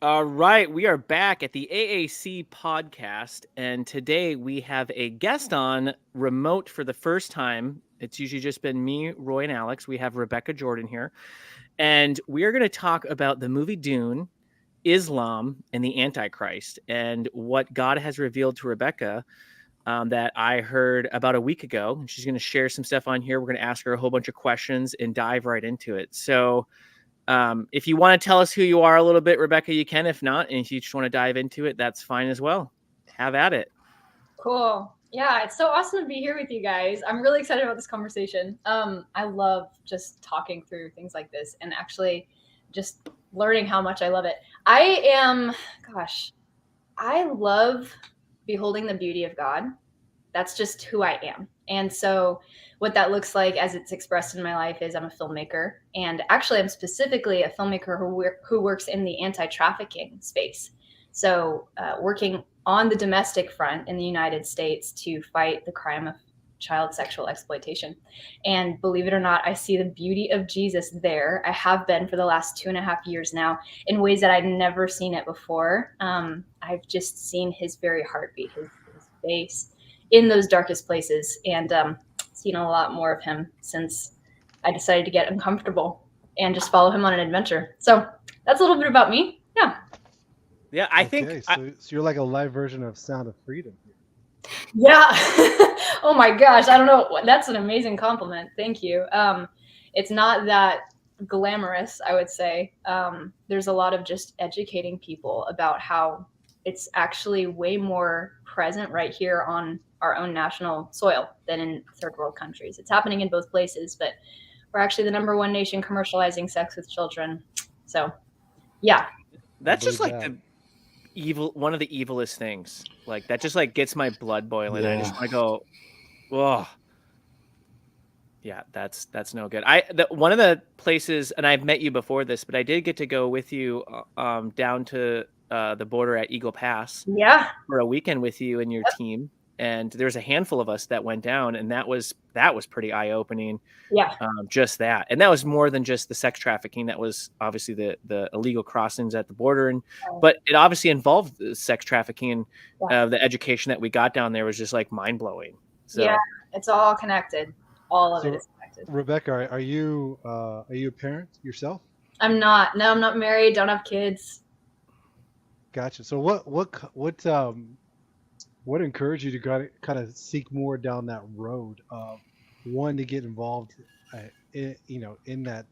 All right, we are back at the AAC Podcast, and today we have a guest on remote for the first time. It's usually just been me, Roy, and Alex. We have Rebekah Jordan here, and we are going to talk about the movie Dune, Islam, and the Antichrist, and what God has revealed to Rebekah that I heard about a week ago. She's going to share some stuff on here. We're going to ask her a whole bunch of questions and dive right into it. So, if you want to tell us who you are a little bit, Rebekah, you can. If not, and if you just want to dive into it, that's fine as well. Have at it. Cool. Yeah, it's so awesome to be here with you guys. I'm really excited about this conversation. I love just talking through things like this and actually just learning how much I love it. I love beholding the beauty of God. That's just who I am. And so what that looks like as it's expressed in my life is I'm a filmmaker. And actually, I'm specifically a filmmaker who works in the anti-trafficking space. So working on the domestic front in the United States to fight the crime of child sexual exploitation. And believe it or not, I see the beauty of Jesus there. I have been for the last 2.5 years now in ways that I'd never seen it before. I've just seen his very heartbeat, his face in those darkest places, and seen a lot more of him since I decided to get uncomfortable and just follow him on an adventure. So that's a little bit about me. Yeah, I think. So you're like a live version of Sound of Freedom. Yeah. Oh my gosh. I don't know. That's an amazing compliment. Thank you. It's not that glamorous, I would say. There's a lot of just educating people about how it's actually way more present right here on our own national soil than in third world countries. It's happening in both places, but we're actually the number one nation commercializing sex with children. So, yeah. That's just like the evil, one of the evilest things. Like that just like gets my blood boiling. Yeah. I just want to go, whoa. Yeah, that's no good. One of the places, and I've met you before this, but I did get to go with you down to the border at Eagle Pass. Yeah. For a weekend with you and your team. And there was a handful of us that went down, and that was pretty eye-opening. Yeah. Just that. And that was more than just the sex trafficking. That was obviously the illegal crossings at the border. But it obviously involved the sex trafficking. The education that we got down there was just like mind-blowing. So, yeah, it's all connected. All of it is connected. Rebekah, are you a parent yourself? I'm not. No, I'm not married. Don't have kids. Gotcha. So what encouraged you to kind of seek more down that road of wanting to get involved, in that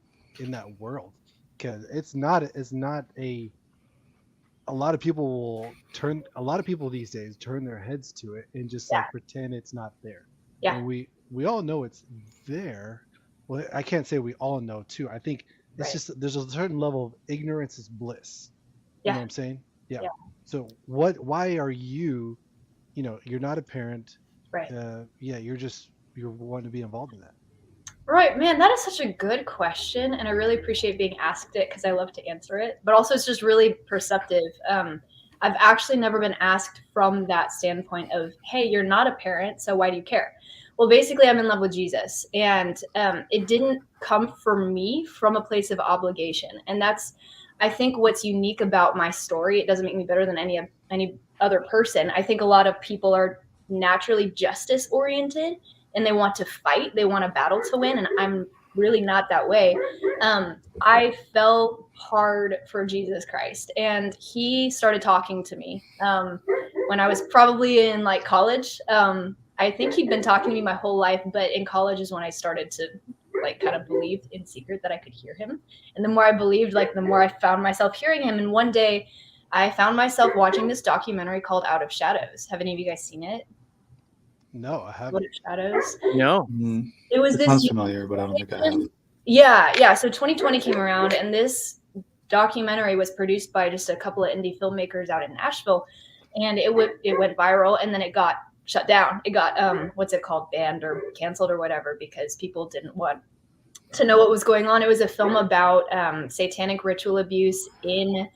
world? Because it's not a lot of people these days turn their heads to it and just like pretend it's not there. Yeah. And we all know it's there. Well, I can't say we all know too. I think it's just there's a certain level of ignorance is bliss. You know what I'm saying? Yeah. So why are you, you're not a parent. Right. You're wanting to be involved in that. Right, man, that is such a good question. And I really appreciate being asked it because I love to answer it. But also it's just really perceptive. I've actually never been asked from that standpoint of, hey, you're not a parent, so why do you care? Well, basically, I'm in love with Jesus. And it didn't come for me from a place of obligation. And that's, I think, what's unique about my story. It doesn't make me better than any other person. I think a lot of people are naturally justice oriented and they want to fight. They want a battle to win. And I'm really not that way. I fell hard for Jesus Christ, and he started talking to me when I was probably in like college. I think he'd been talking to me my whole life, but in college is when I started to like kind of believe in secret that I could hear him. And the more I believed, like the more I found myself hearing him. And one day I found myself watching this documentary called Out of Shadows. Have any of you guys seen it? No, I haven't. Out of Shadows? No. It was this. Sounds familiar, but I don't think I have. Yeah. So 2020 came around, and this documentary was produced by just a couple of indie filmmakers out in Nashville, and it went viral, and then it got shut down. It got banned or canceled or whatever, because people didn't want to know what was going on. It was a film about satanic ritual abuse in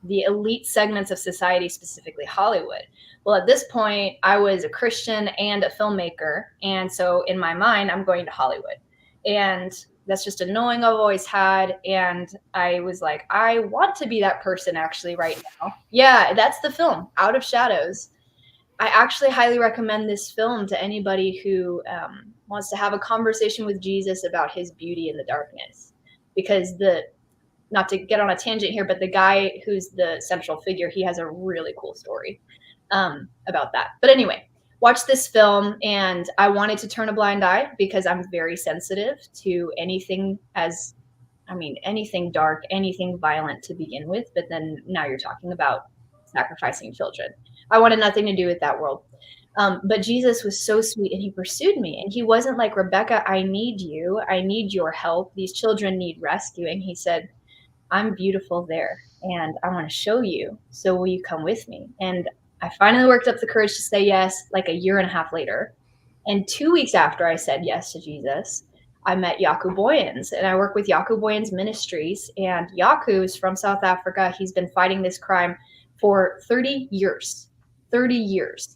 the elite segments of society, specifically Hollywood. Well, at this point, I was a Christian and a filmmaker, and so in my mind, I'm going to Hollywood. And That's just a knowing I've always had. And I was like, I want to be that person actually right now. Yeah, that's the film, Out of Shadows. I actually highly recommend this film to anybody who wants to have a conversation with Jesus about his beauty in the darkness. Because not to get on a tangent here, but the guy who's the central figure, he has a really cool story about that. But anyway, watch this film, and I wanted to turn a blind eye because I'm very sensitive to anything anything dark, anything violent to begin with. But then now you're talking about sacrificing children. I wanted nothing to do with that world. But Jesus was so sweet, and he pursued me. And he wasn't like, Rebekah, I need you. I need your help. These children need rescuing. He said, I'm beautiful there, and I want to show you. So will you come with me? And I finally worked up the courage to say yes, like a year and a half later. And 2 weeks after I said yes to Jesus, I met Yaku Boyens, and I work with Yaku Boyens Ministries. And Yaku is from South Africa. He's been fighting this crime for 30 years. 30 years.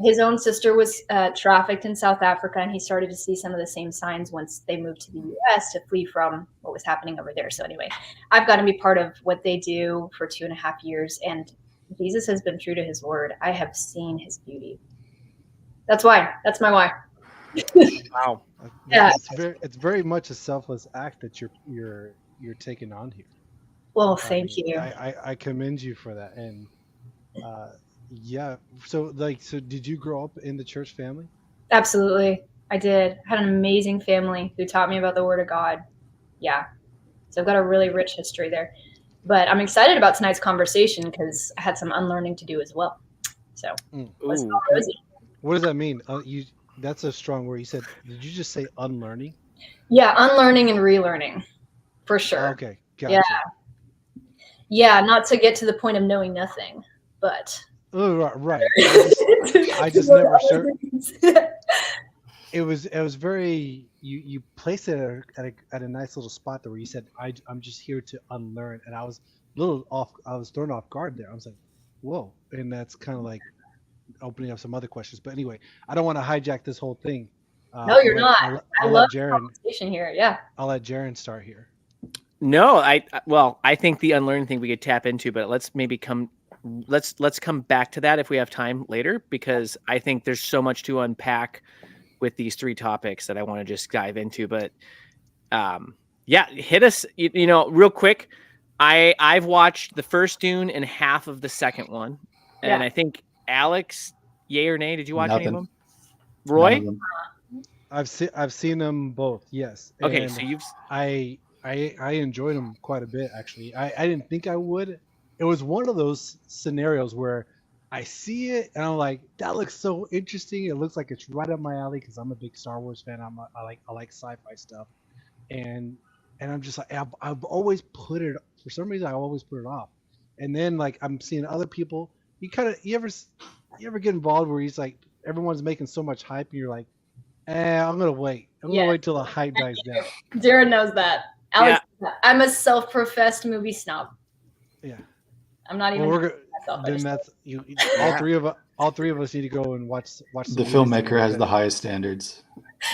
His own sister was trafficked in South Africa, and he started to see some of the same signs once they moved to the U.S. to flee from what was happening over there. So anyway, I've got to be part of what they do for 2.5 years, and Jesus has been true to his word. I have seen his beauty. That's why. That's my why. Wow. Yeah. It's very much a selfless act that you're taking on here. Well, thank you. I commend you for that. And yeah. So did you grow up in the church family? Absolutely. I did. I had an amazing family who taught me about the word of God. Yeah. So I've got a really rich history there. But I'm excited about tonight's conversation because I had some unlearning to do as well. So let's go. What does that mean? That's a strong word. You said, did you just say unlearning? Yeah, unlearning and relearning, for sure. Okay, gotcha. Yeah, not to get to the point of knowing nothing, but. Oh, right. I just never sure. It was very. You placed it at a nice little spot there where you said, I'm just here to unlearn, and I was I was thrown off guard there. I was like, whoa, and that's kind of like opening up some other questions. But anyway, I don't want to hijack this whole thing. No, you're not. I love the conversation here. Yeah. I'll let Jaron start here. No, I think the unlearn thing we could tap into, but let's come back to that if we have time later, because I think there's so much to unpack with these three topics that I want to just dive into. But hit us, real quick. I've watched the first Dune and half of the second one, and I think Alex, yay or nay, did you watch any of them? Roy? I've seen them both. Yes. Okay, and so I enjoyed them quite a bit, actually. I didn't think I would. It was one of those scenarios where I see it and I'm like, that looks so interesting. It looks like it's right up my alley because I'm a big Star Wars fan. I like sci-fi stuff, and I'm just like, I've always put it, for some reason I always put it off. And then like I'm seeing other people. You ever get involved where he's like, everyone's making so much hype and you're like, I'm gonna wait. I'm gonna wait till the hype dies down. Jared knows that. Alex, I'm a self-professed movie snob. Yeah. I'm not even. Then that's you. All three of us need to go and watch. The filmmaker has the highest standards.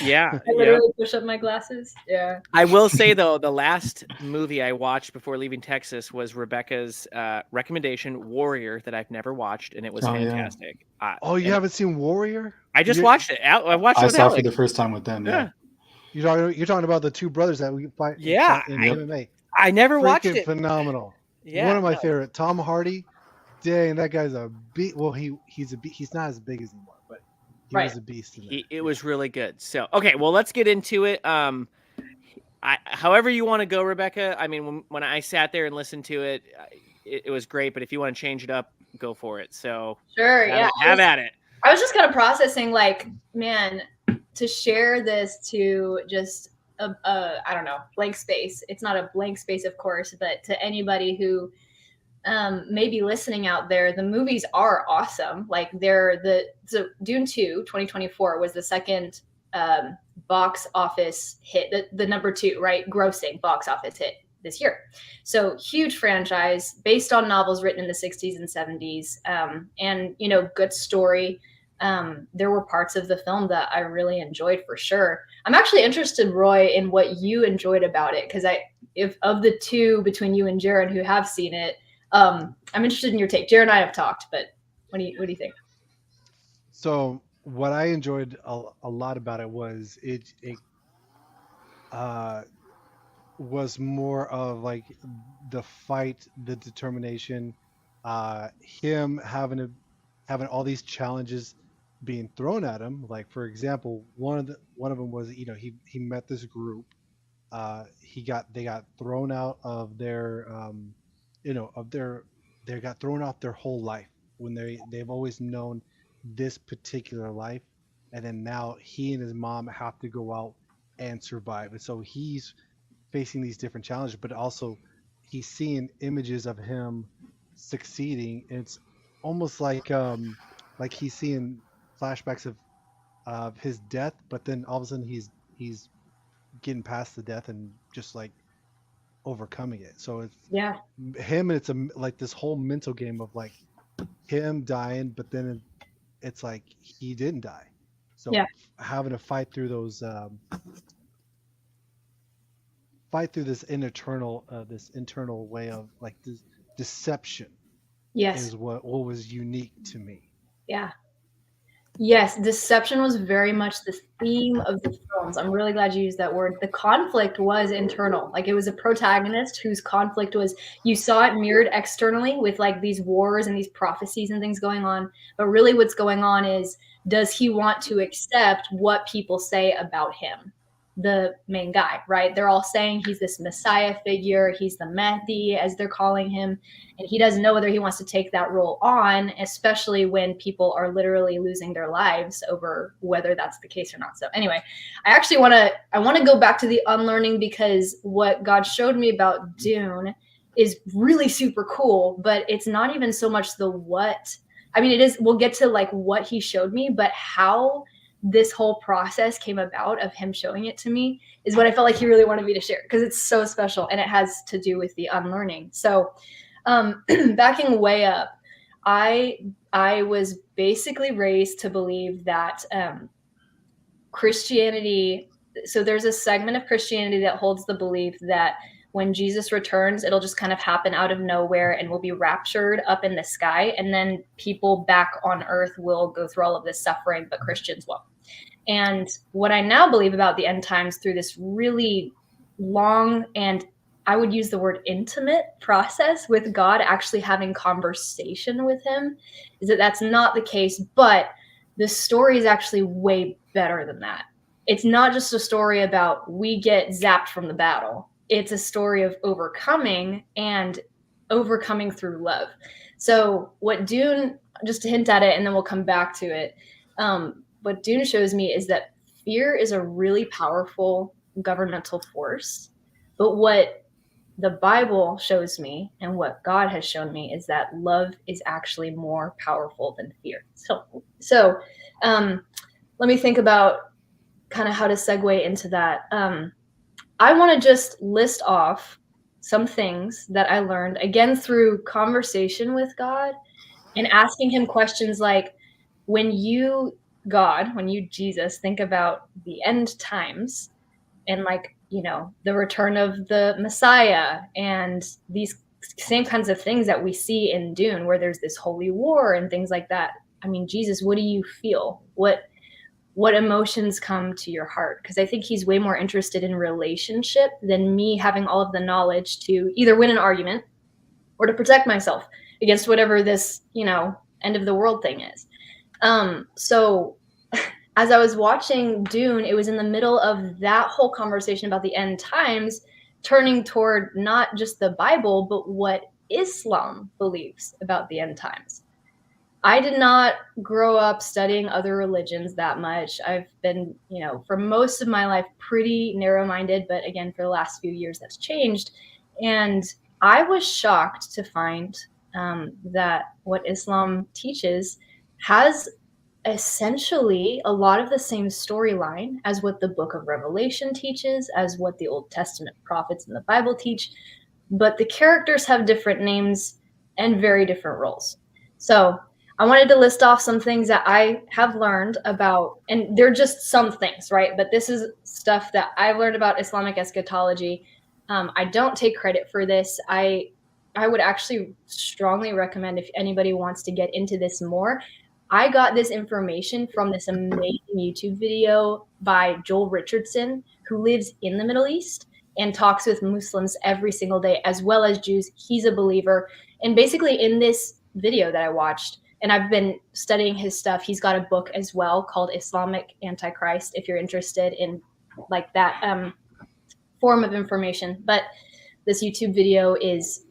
Yeah. I literally push up my glasses. Yeah. I will say though, the last movie I watched before leaving Texas was Rebekah's recommendation, Warrior, that I've never watched, and it was fantastic. Yeah. You haven't seen Warrior? I just watched it. I watched it. I saw it for the first time with them. Yeah. You're talking about the two brothers that we fight. Yeah. In MMA. I never watched it. Phenomenal. Yeah. One of my favorite. Tom Hardy. Dang, that guy's a beast. Well, he's a beast. He's not as big as he was, but he was a beast. It was really good. So, okay, well, let's get into it. However you want to go, Rebekah. I mean, when I sat there and listened to it, it was great. But if you want to change it up, go for it. So, sure, have at it. I was just kind of processing, like, man, to share this to just I don't know, blank space. It's not a blank space, of course, but to anybody who may be listening out there, the movies are awesome. Like so Dune 2, 2024 was the second box office hit, the number 2, right? Grossing box office hit this year. So huge franchise based on novels written in the 60s and 70s. And, good story. there were parts of the film that I really enjoyed for sure. I'm actually interested, Roy, in what you enjoyed about it, because if of the two between you and Jaron who have seen it, I'm interested in your take. Jaron and I have talked, but what do you think? So what I enjoyed a lot about it was it uh, was more of like the fight, the determination, him having all these challenges being thrown at him. Like for example, one of them was, he met this group. They got thrown out of their they got thrown off their whole life when they've always known this particular life, and then now he and his mom have to go out and survive. And so he's facing these different challenges, but also he's seeing images of him succeeding. And it's almost like he's seeing flashbacks of his death, but then all of a sudden he's getting past the death and just like overcoming it. So it's him, and it's like this whole mental game of like him dying, but then it's like he didn't die. So having to fight through those this internal way of like this deception. Is what was unique to me. Yes, deception was very much the theme of the films. I'm really glad you used that word. The conflict was internal. Like it was a protagonist whose conflict was, you saw it mirrored externally with like these wars and these prophecies and things going on. But really what's going on is, does he want to accept what people say about him? The main guy, right? They're all saying he's this Messiah figure. He's the Mahdi, as they're calling him. And he doesn't know whether he wants to take that role on, especially when people are literally losing their lives over whether that's the case or not. So anyway, I want to go back to the unlearning, because what God showed me about Dune is really super cool, but it's not even so much the what. I mean, it is, we'll get to like what he showed me, but how this whole process came about of him showing it to me is what I felt like he really wanted me to share, because it's so special and it has to do with the unlearning. So backing way up, I was basically raised to believe that Christianity, so there's a segment of Christianity that holds the belief that when Jesus returns, it'll just kind of happen out of nowhere and we'll be raptured up in the sky. And then people back on earth will go through all of this suffering, but Christians won't. And what I now believe about the end times through this really long, and I would use the word intimate process with God, actually having conversation with him, is that that's not the case, but the story is actually way better than that. It's not just a story about we get zapped from the battle. It's a story of overcoming, and overcoming through love. So what Dune, just to hint at it, and then we'll come back to it. What Dune shows me is that fear is a really powerful governmental force. But what the Bible shows me and what God has shown me is that love is actually more powerful than fear. So let me think about kind of how to segue into that. I want to just list off some things that I learned, again, through conversation with God and asking him questions like, when you, Jesus, think about the end times and like, the return of the Messiah and these same kinds of things that we see in Dune, where there's this holy war and things like that. I mean, Jesus, what do you feel? What emotions come to your heart? Because I think he's way more interested in relationship than me having all of the knowledge to either win an argument or to protect myself against whatever this, end of the world thing is. So as I was watching Dune, it was in the middle of that whole conversation about the end times, turning toward not just the Bible, but what Islam believes about the end times. I did not grow up studying other religions that much. I've been, for most of my life, pretty narrow-minded, but again, for the last few years, that's changed. And I was shocked to find that what Islam teaches has essentially a lot of the same storyline as what the book of Revelation teaches, as what the Old Testament prophets in the Bible teach, but the characters have different names and very different roles. So I wanted to list off some things that I have learned about, and they're just some things, right? But this is stuff that I've learned about Islamic eschatology. I don't take credit for this. I would actually strongly recommend, if anybody wants to get into this more, I got this information from this amazing YouTube video by Joel Richardson, who lives in the Middle East and talks with Muslims every single day, as well as Jews. He's a believer. And basically in this video that I watched, and I've been studying his stuff, he's got a book as well called Islamic Antichrist, if you're interested in like that form of information. But this YouTube video is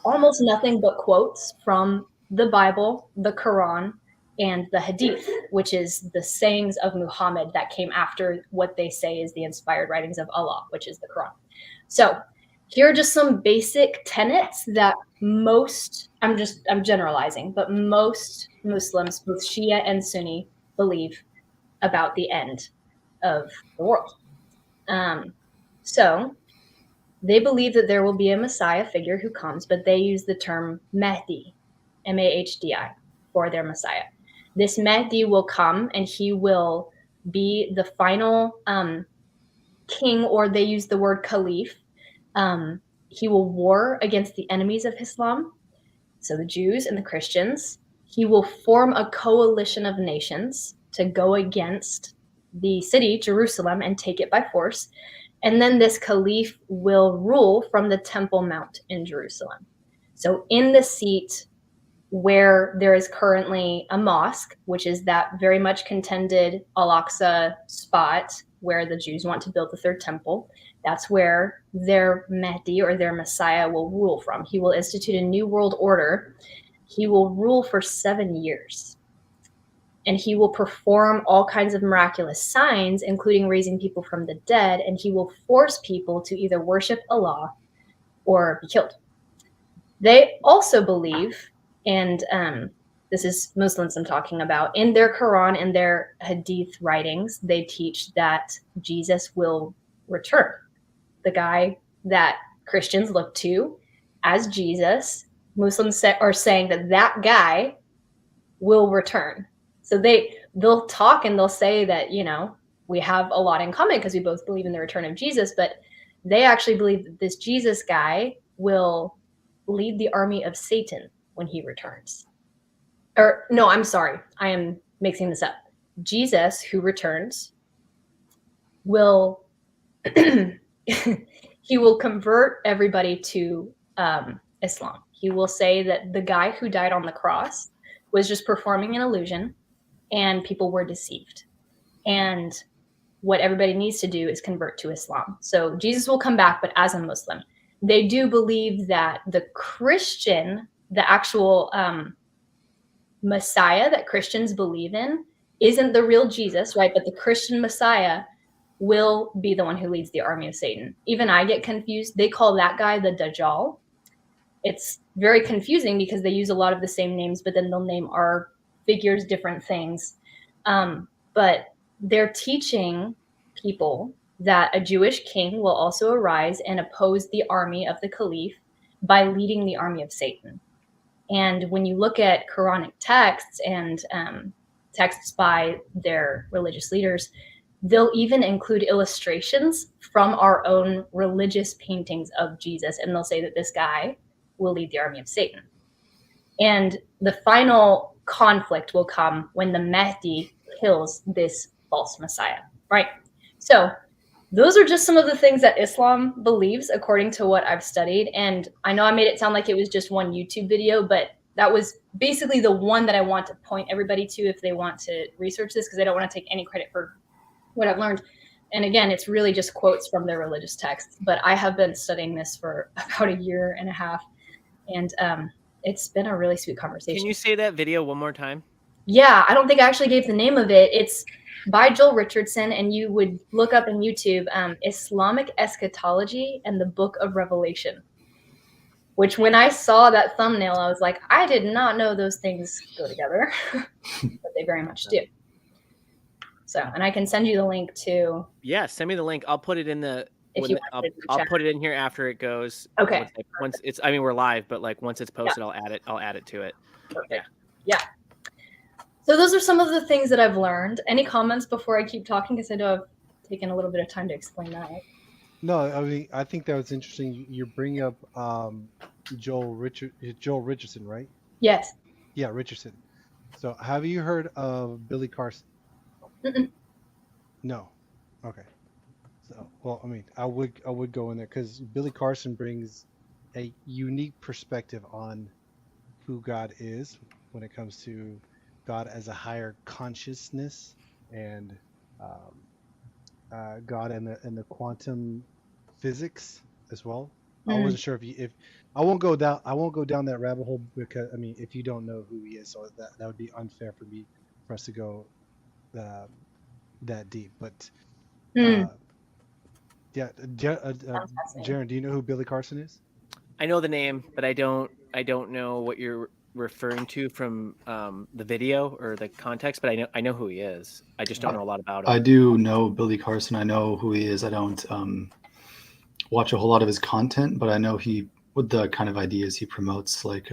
almost nothing but quotes from the Bible, the Quran, and the Hadith, which is the sayings of Muhammad that came after what they say is the inspired writings of Allah, which is the Quran. So here are just some basic tenets that most, I'm generalizing, but most Muslims, both Shia and Sunni, believe about the end of the world. So they believe that there will be a Messiah figure who comes, but they use the term Mahdi, M-A-H-D-I, for their Messiah. This Mahdi will come and he will be the final king, or they use the word caliph. He will war against the enemies of Islam, so the Jews and the Christians. He will form a coalition of nations to go against the city, Jerusalem, and take it by force. And then this caliph will rule from the Temple Mount in Jerusalem. So in the seat where there is currently a mosque, which is that very much contended Al-Aqsa spot where the Jews want to build the third temple, that's where their Mahdi, or their Messiah, will rule from. He will institute a new world order. He will rule for 7 years. And he will perform all kinds of miraculous signs, including raising people from the dead, and he will force people to either worship Allah or be killed. They also believe, and this is Muslims I'm talking about, in their Quran and their Hadith writings, they teach that Jesus will return. The guy that Christians look to as Jesus, Muslims are saying that that guy will return. So they'll talk and they'll say that, you know, we have a lot in common because we both believe in the return of Jesus, but they actually believe that this Jesus guy will lead the army of Satan when he returns. Or no, I'm sorry, I am mixing this up. Jesus, who returns, will he will convert everybody to Islam. He will say that the guy who died on the cross was just performing an illusion and people were deceived. And what everybody needs to do is convert to Islam. So Jesus will come back, but as a Muslim. They do believe that the Christian, the actual Messiah that Christians believe in, isn't the real Jesus, right? But the Christian Messiah will be the one who leads the army of Satan. Even I get confused. They call that guy the Dajjal. It's very confusing because they use a lot of the same names, but then they'll name our figures different things. But they're teaching people that a Jewish king will also arise and oppose the army of the caliph by leading the army of Satan. And when you look at Quranic texts and texts by their religious leaders, they'll even include illustrations from our own religious paintings of Jesus. And they'll say that this guy will lead the army of Satan. And the final conflict will come when the Mahdi kills this false Messiah, right? So those are just some of the things that Islam believes, according to what I've studied. And I know I made it sound like it was just one YouTube video, but that was basically the one that I want to point everybody to if they want to research this, because I don't want to take any credit for what I've learned. And again, it's really just quotes from their religious texts. But I have been studying this for about 1.5 years. And it's been a really sweet conversation. Can you say that video one more time? Yeah, I don't think I actually gave the name of it. It's by Joel Richardson, and you would look up in YouTube Islamic Eschatology and the Book of Revelation, which when I saw that thumbnail, I was like, I did not know those things go together, but they very much do. So, and I can send you the link to. Yeah, send me the link. I'll put it in the. I'll put it in here after it goes. Okay. Once it's, I mean, we're live, but like once it's posted, yeah. I'll add it to it. Perfect. Yeah. So those are some of the things that I've learned. Any comments before I keep talking? Because I know I've taken a little bit of time to explain that. No, I mean, I think that was interesting. You're bringing up Joel Richardson, right? Yes. Yeah, Richardson. So, have you heard of Billy Carson? Mm-mm. No. Okay. So, well, I mean, I would go in there because Billy Carson brings a unique perspective on who God is when it comes to God as a higher consciousness and um, God and the quantum physics as well. I Mm. wasn't sure if I won't go down that rabbit hole because I mean if you don't know who he is, so that would be unfair for us to go uh, that deep. But Mm. uh, yeah, Sounds fascinating. Jaron, do you know who Billy Carson is? I know the name, but I don't know what you're referring to from the video or the context. But I know who he is. I just don't know a lot about him. I do know Billy Carson. I know who he is. I don't watch a whole lot of his content, but I know he with the kind of ideas he promotes, like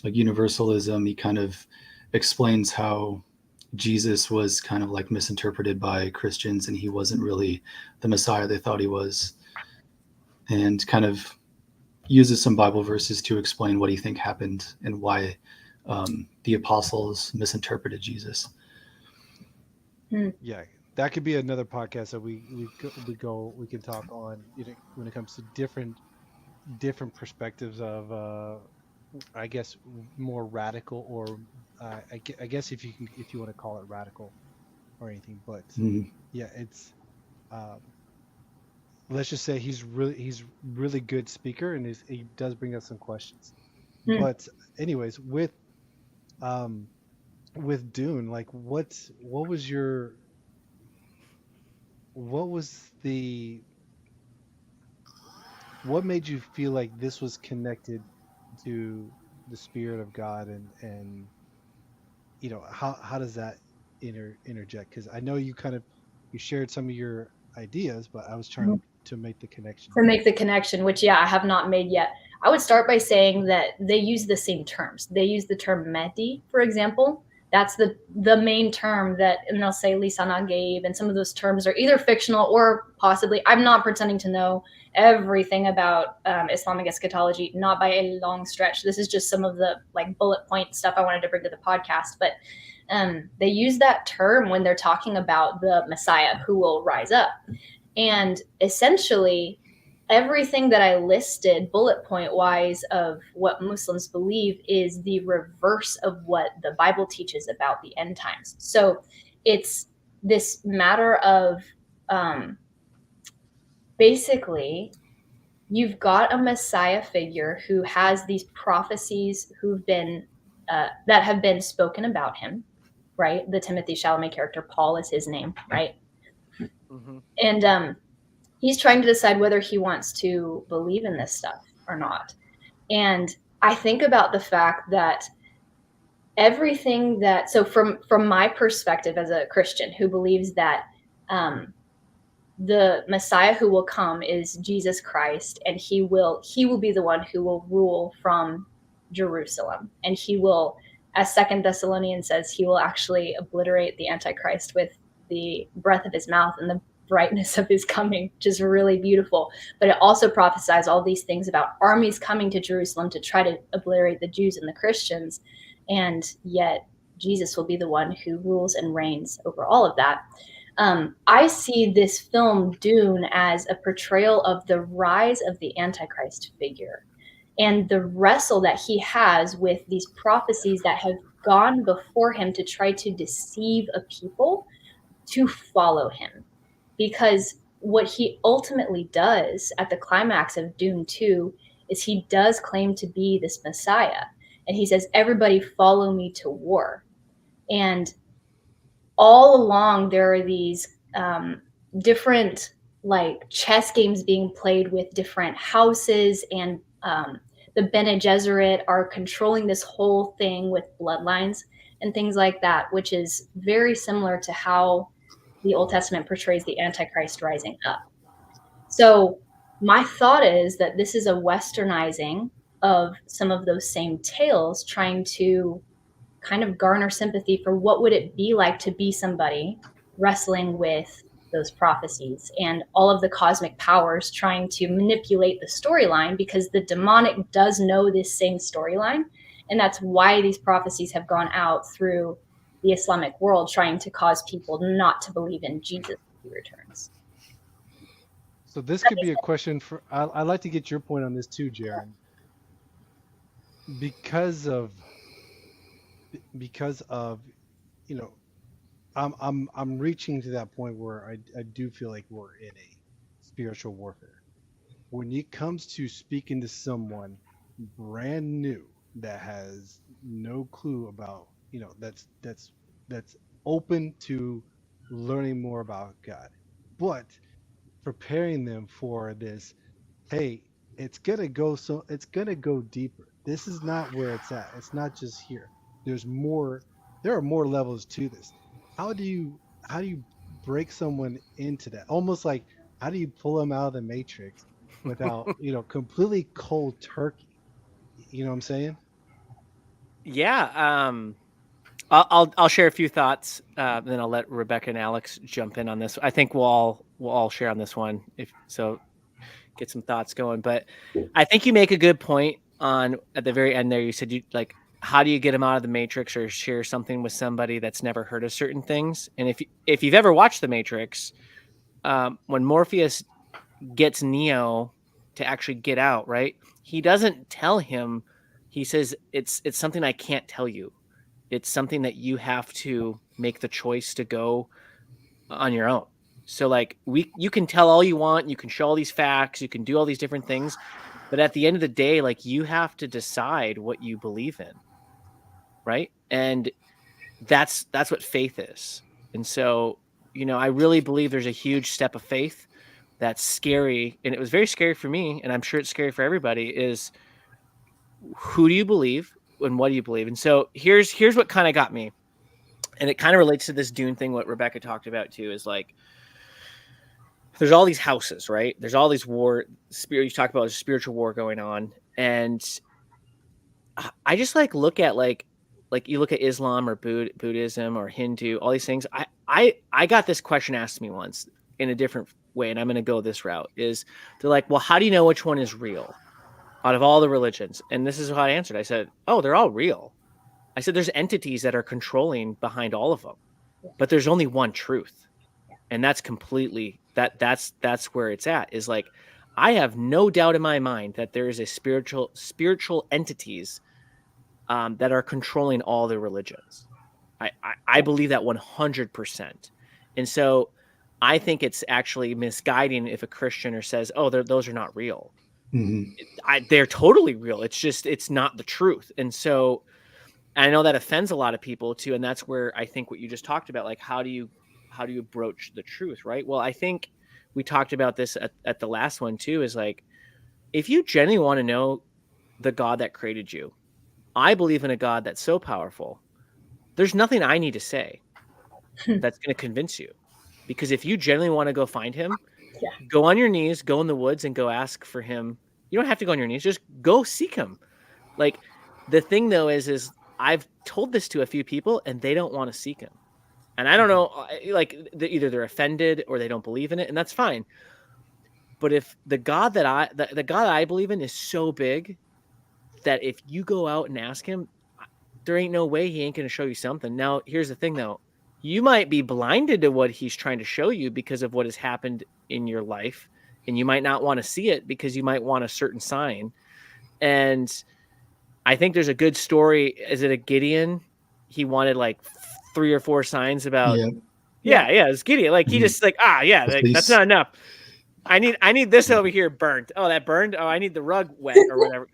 universalism. He kind of explains how Jesus was kind of like misinterpreted by Christians, and he wasn't really the Messiah they thought he was, and kind of uses some Bible verses to explain what he think happened and why the apostles misinterpreted Jesus. Yeah, that could be another podcast that we can talk on, when it comes to different perspectives of I guess more radical or I guess if you want to call it radical or anything, but yeah, it's um, let's just say he's really good speaker and he does bring us some questions. Mm. But anyways, um with Dune, like what was the what made you feel like this was connected to the spirit of God and how does that interject? Because I know you shared some of your ideas, but I was trying to make the connection. To make the connection, which I have not made yet. I would start by saying that they use the same terms. They use the term Mehdi, for example. That's the main term that, and they'll say Lisana gave, and some of those terms are either fictional or possibly, I'm not pretending to know everything about Islamic eschatology, not by a long stretch. This is just some of the like bullet point stuff I wanted to bring to the podcast. But they use that term when they're talking about the Messiah who will rise up. And essentially, everything that I listed bullet point wise of what Muslims believe is the reverse of what the Bible teaches about the end times. So it's this matter of basically you've got a Messiah figure who has these prophecies who've been that have been spoken about him, right? The Timothy Chalamet character, Paul is his name, right? Mm-hmm. And he's trying to decide whether he wants to believe in this stuff or not. And I think about the fact that everything that, so from my perspective as a Christian who believes that the Messiah who will come is Jesus Christ, and he will be the one who will rule from Jerusalem, and he will, as 2 Thessalonians says, he will actually obliterate the Antichrist with the breath of his mouth and the brightness of his coming, which is really beautiful. But it also prophesies all these things about armies coming to Jerusalem to try to obliterate the Jews and the Christians, and yet Jesus will be the one who rules and reigns over all of that. I see this film Dune as a portrayal of the rise of the Antichrist figure and the wrestle that he has with these prophecies that have gone before him to try to deceive a people to follow him. Because what he ultimately does at the climax of Dune 2 is he does claim to be this Messiah. And he says, everybody follow me to war. And all along, there are these different like chess games being played with different houses, and the Bene Gesserit are controlling this whole thing with bloodlines and things like that, which is very similar to how the Old Testament portrays the Antichrist rising up. So my thought is that this is a westernizing of some of those same tales, trying to kind of garner sympathy for what would it be like to be somebody wrestling with those prophecies and all of the cosmic powers trying to manipulate the storyline, because the demonic does know this same storyline. And that's why these prophecies have gone out through the Islamic world, trying to cause people not to believe in Jesus when he returns. So this could be a question for. I'd like to get your point on this too, Jaron. Because of you know, I'm reaching to that point where I do feel like we're in a spiritual warfare. When it comes to speaking to someone brand new that has no clue about, that's open to learning more about God, but preparing them for this, hey, it's gonna go deeper. This is not where it's at. It's not just here. There's more. There are more levels to this. How do you break someone into that? Almost like, how do you pull them out of the matrix without completely cold turkey? You know what I'm saying? Yeah. I'll share a few thoughts, then I'll let Rebekah and Alex jump in on this. I think we'll all share on this one, if so. Get some thoughts going. But I think you make a good point on at the very end there. You said, how do you get them out of the matrix or share something with somebody that's never heard of certain things? And if you've ever watched The Matrix, when Morpheus gets Neo to actually get out, right? He doesn't tell him. He says, it's something I can't tell you. It's something that you have to make the choice to go on your own. So like you can tell all you want, you can show all these facts, you can do all these different things, but at the end of the day, like, you have to decide what you believe in, right? And that's what faith is. And so, I really believe there's a huge step of faith that's scary, and it was very scary for me, and I'm sure it's scary for everybody, is who do you believe and what do you believe? And so here's what kind of got me, and it kind of relates to this Dune thing, what Rebekah talked about too, is like, there's all these houses, right? There's all these you talk about a spiritual war going on. And I just look at like you look at Islam or Buddhism or Hindu, all these things. I got this question asked me once in a different way, and I'm going to go this route. Is they're like, well, how do you know which one is real out of all the religions? And this is how I answered. I said, oh, they're all real. I said, there's entities that are controlling behind all of them, but there's only one truth. And that's completely that's where it's at, is like, I have no doubt in my mind that there is a spiritual entities that are controlling all the religions. I believe that 100%. And so I think it's actually misguiding if a Christian says, oh, those are not real. Mm-hmm. They're totally real. It's just, it's not the truth. And so I know that offends a lot of people too. And that's where I think what you just talked about, like, how do you broach the truth, right? Well, I think we talked about this at the last one too, is like, if you genuinely want to know the God that created you, I believe in a God that's so powerful. There's nothing I need to say that's going to convince you, because if you genuinely want to go find him, go on your knees, go in the woods and go ask for him. You don't have to go on your knees, just go seek him. Like, the thing though is I've told this to a few people and they don't want to seek him. And I don't know, like, either they're offended or they don't believe in it, and that's fine. But if the God that I believe in is so big that if you go out and ask him, there ain't no way he ain't going to show you something. Now, here's the thing though. You might be blinded to what he's trying to show you because of what has happened in your life, and you might not want to see it because you might want a certain sign. And I think there's a good story. Is it a Gideon? He wanted like 3 or 4 signs about, it's Gideon. Like, he just like, that's not enough. I need this over here burnt. Oh, that burned. Oh, I need the rug wet or whatever.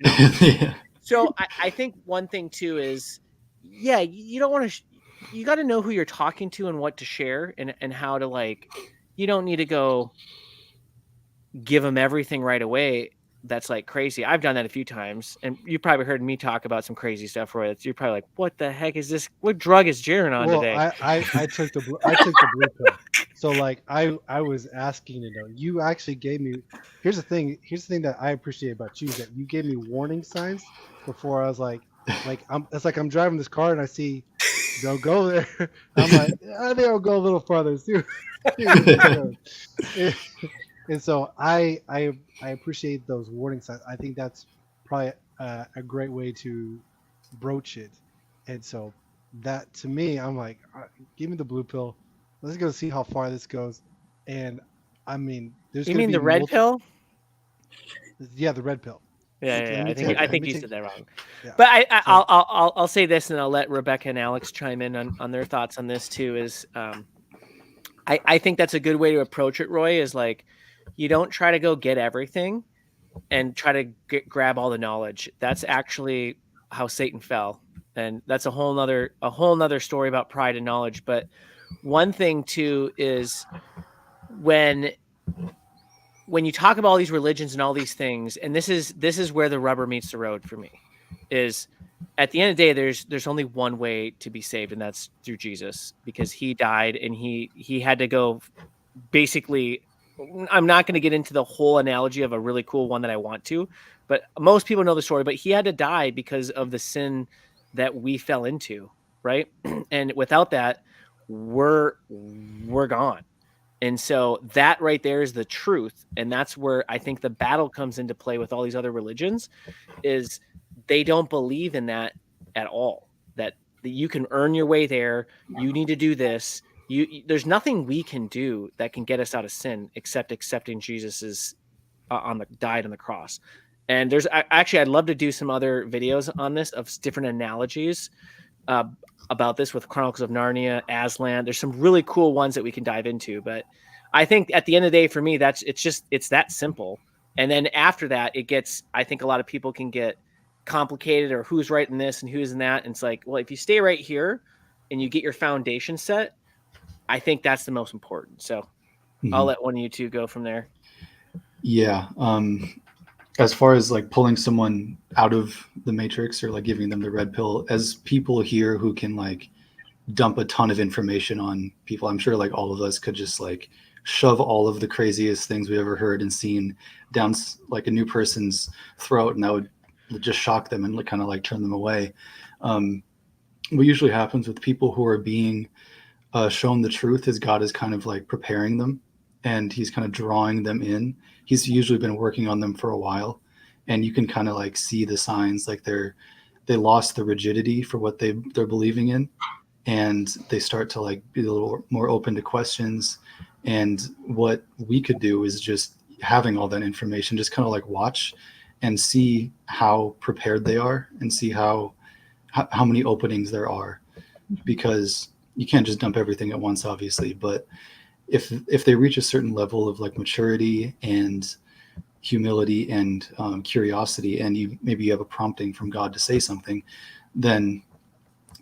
So I think one thing too is, you don't want to, you got to know who you're talking to and what to share and how to, like, you don't need to go give them everything right away. That's like crazy. I've done that a few times, and you probably heard me talk about some crazy stuff where you're probably like, what the heck is this? What drug is Jaron on today? I took the blue pill. So like, I was asking to know. You actually gave me. Here's the thing that I appreciate about you, is that you gave me warning signs before I was like, Like it's like I'm driving this car and I see they'll go there. I'm like, I think I'll go a little farther. See where this goes. And so I appreciate those warnings. I think that's probably a great way to broach it. And so that to me, I'm like, give me the blue pill. Let's go see how far this goes. And I mean, there's You going to mean be the red pill? Yeah, the red pill. Yeah. Let me I think let you me said that wrong. Yeah. But So I'll say this, and I'll let Rebekah and Alex chime in on their thoughts on this too. Is I think that's a good way to approach it, Roy. Is like you don't try to go get everything and try to grab all the knowledge. That's actually how Satan fell, and that's a whole nother story about pride and knowledge. But one thing too is when you talk about all these religions and all these things, and this is where the rubber meets the road for me, is at the end of the day, there's only one way to be saved, and that's through Jesus, because he died and he had to go basically. I'm not going to get into the whole analogy of a really cool one that I want to, but most people know the story, but he had to die because of the sin that we fell into, right? And without that, we're gone. And so that right there is the truth. And that's where I think the battle comes into play with all these other religions, is they don't believe in that at all, that you can earn your way there. You need to do this. There's nothing we can do that can get us out of sin except accepting Jesus's died on the cross. And I'd love to do some other videos on this of different analogies about this with Chronicles of Narnia, Aslan. There's some really cool ones that we can dive into, but I think at the end of the day, for me, it's that simple. And then after that, I think a lot of people can get complicated, or who's right in this and who's in that. And it's like, well, if you stay right here and you get your foundation set, I think that's the most important. So I'll let one of you two go from there. Yeah. As far as like pulling someone out of the matrix or like giving them the red pill, as people here who can like dump a ton of information on people, I'm sure like all of us could just like shove all of the craziest things we ever heard and seen down like a new person's throat, and that would just shock them and kind of like turn them away. What usually happens with people who are being shown the truth is God is kind of like preparing them, and he's kind of drawing them in. He's usually been working on them for a while, and you can kind of like see the signs, like they lost the rigidity for what they're believing in, and they start to like be a little more open to questions. And what we could do is just having all that information, just kind of like watch and see how prepared they are, and see how many openings there are, because you can't just dump everything at once, obviously. But if they reach a certain level of like maturity and humility and curiosity, and maybe you have a prompting from God to say something, then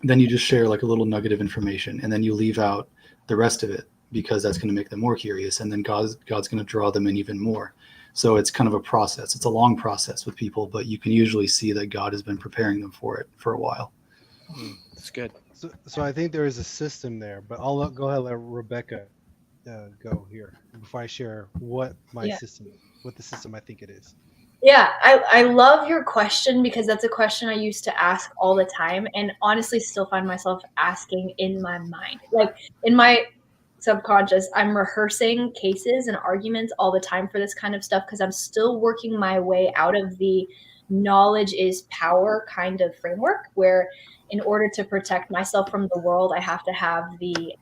you just share like a little nugget of information, and then you leave out the rest of it, because that's going to make them more curious, and then God's going to draw them in even more. So it's kind of a process. It's a long process with people, but you can usually see that God has been preparing them for it for a while. That's good. So I think there is a system there, but I'll go ahead and let Rebekah go here before I share what the system I think it is. Yeah, I love your question, because that's a question I used to ask all the time, and honestly still find myself asking in my mind. Like in my subconscious, I'm rehearsing cases and arguments all the time for this kind of stuff, because I'm still working my way out of the knowledge is power kind of framework, where in order to protect myself from the world, I have to have the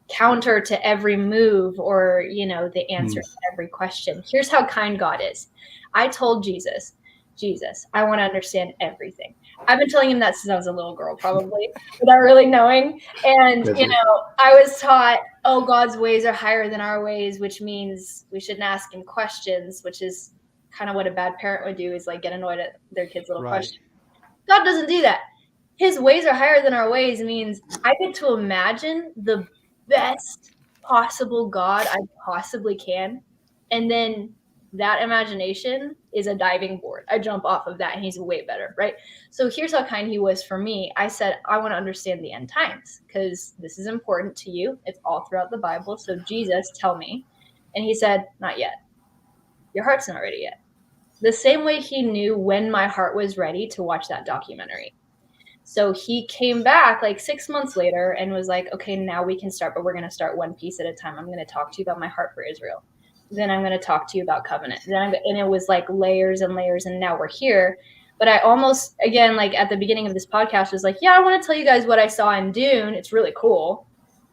counter to every move, or the answer to every question. Here's how kind God is. I told Jesus, I want to understand everything. I've been telling him that since I was a little girl, probably without really knowing. And I was taught, oh, God's ways are higher than our ways, which means we shouldn't ask him questions, which is kind of what a bad parent would do, is like get annoyed at their kid's little question. God doesn't do that. His ways are higher than our ways means I get to imagine the best possible God I possibly can, and then that imagination is a diving board. I jump off of that and he's way better, right? So here's how kind he was for me. I said, I want to understand the end times, because this is important to you. It's all throughout the Bible. So Jesus, tell me. And he said, not yet. Your heart's not ready yet. the same way he knew when my heart was ready to watch that documentary. So he came back like 6 months later and was like, okay, now we can start, but we're going to start one piece at a time. I'm going to talk to you about my heart for Israel. Then I'm going to talk to you about covenant. And it was like layers and layers, and now we're here. But I almost, again, like at the beginning of this podcast was like, yeah, I want to tell you guys what I saw in Dune. It's really cool.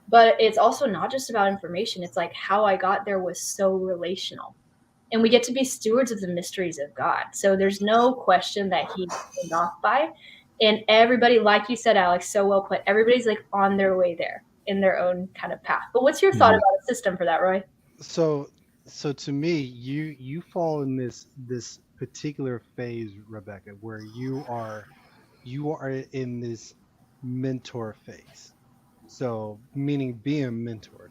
But it's also not just about information. It's like how I got there was so relational. And we get to be stewards of the mysteries of God. So there's no question that he's turned off by. And everybody, like you said, Alex, so well put, everybody's like on their way there in their own kind of path. But what's your thought about a system for that, Roy? So to me, you fall in this particular phase, Rebekah, where you are in this mentor phase. So meaning being mentored.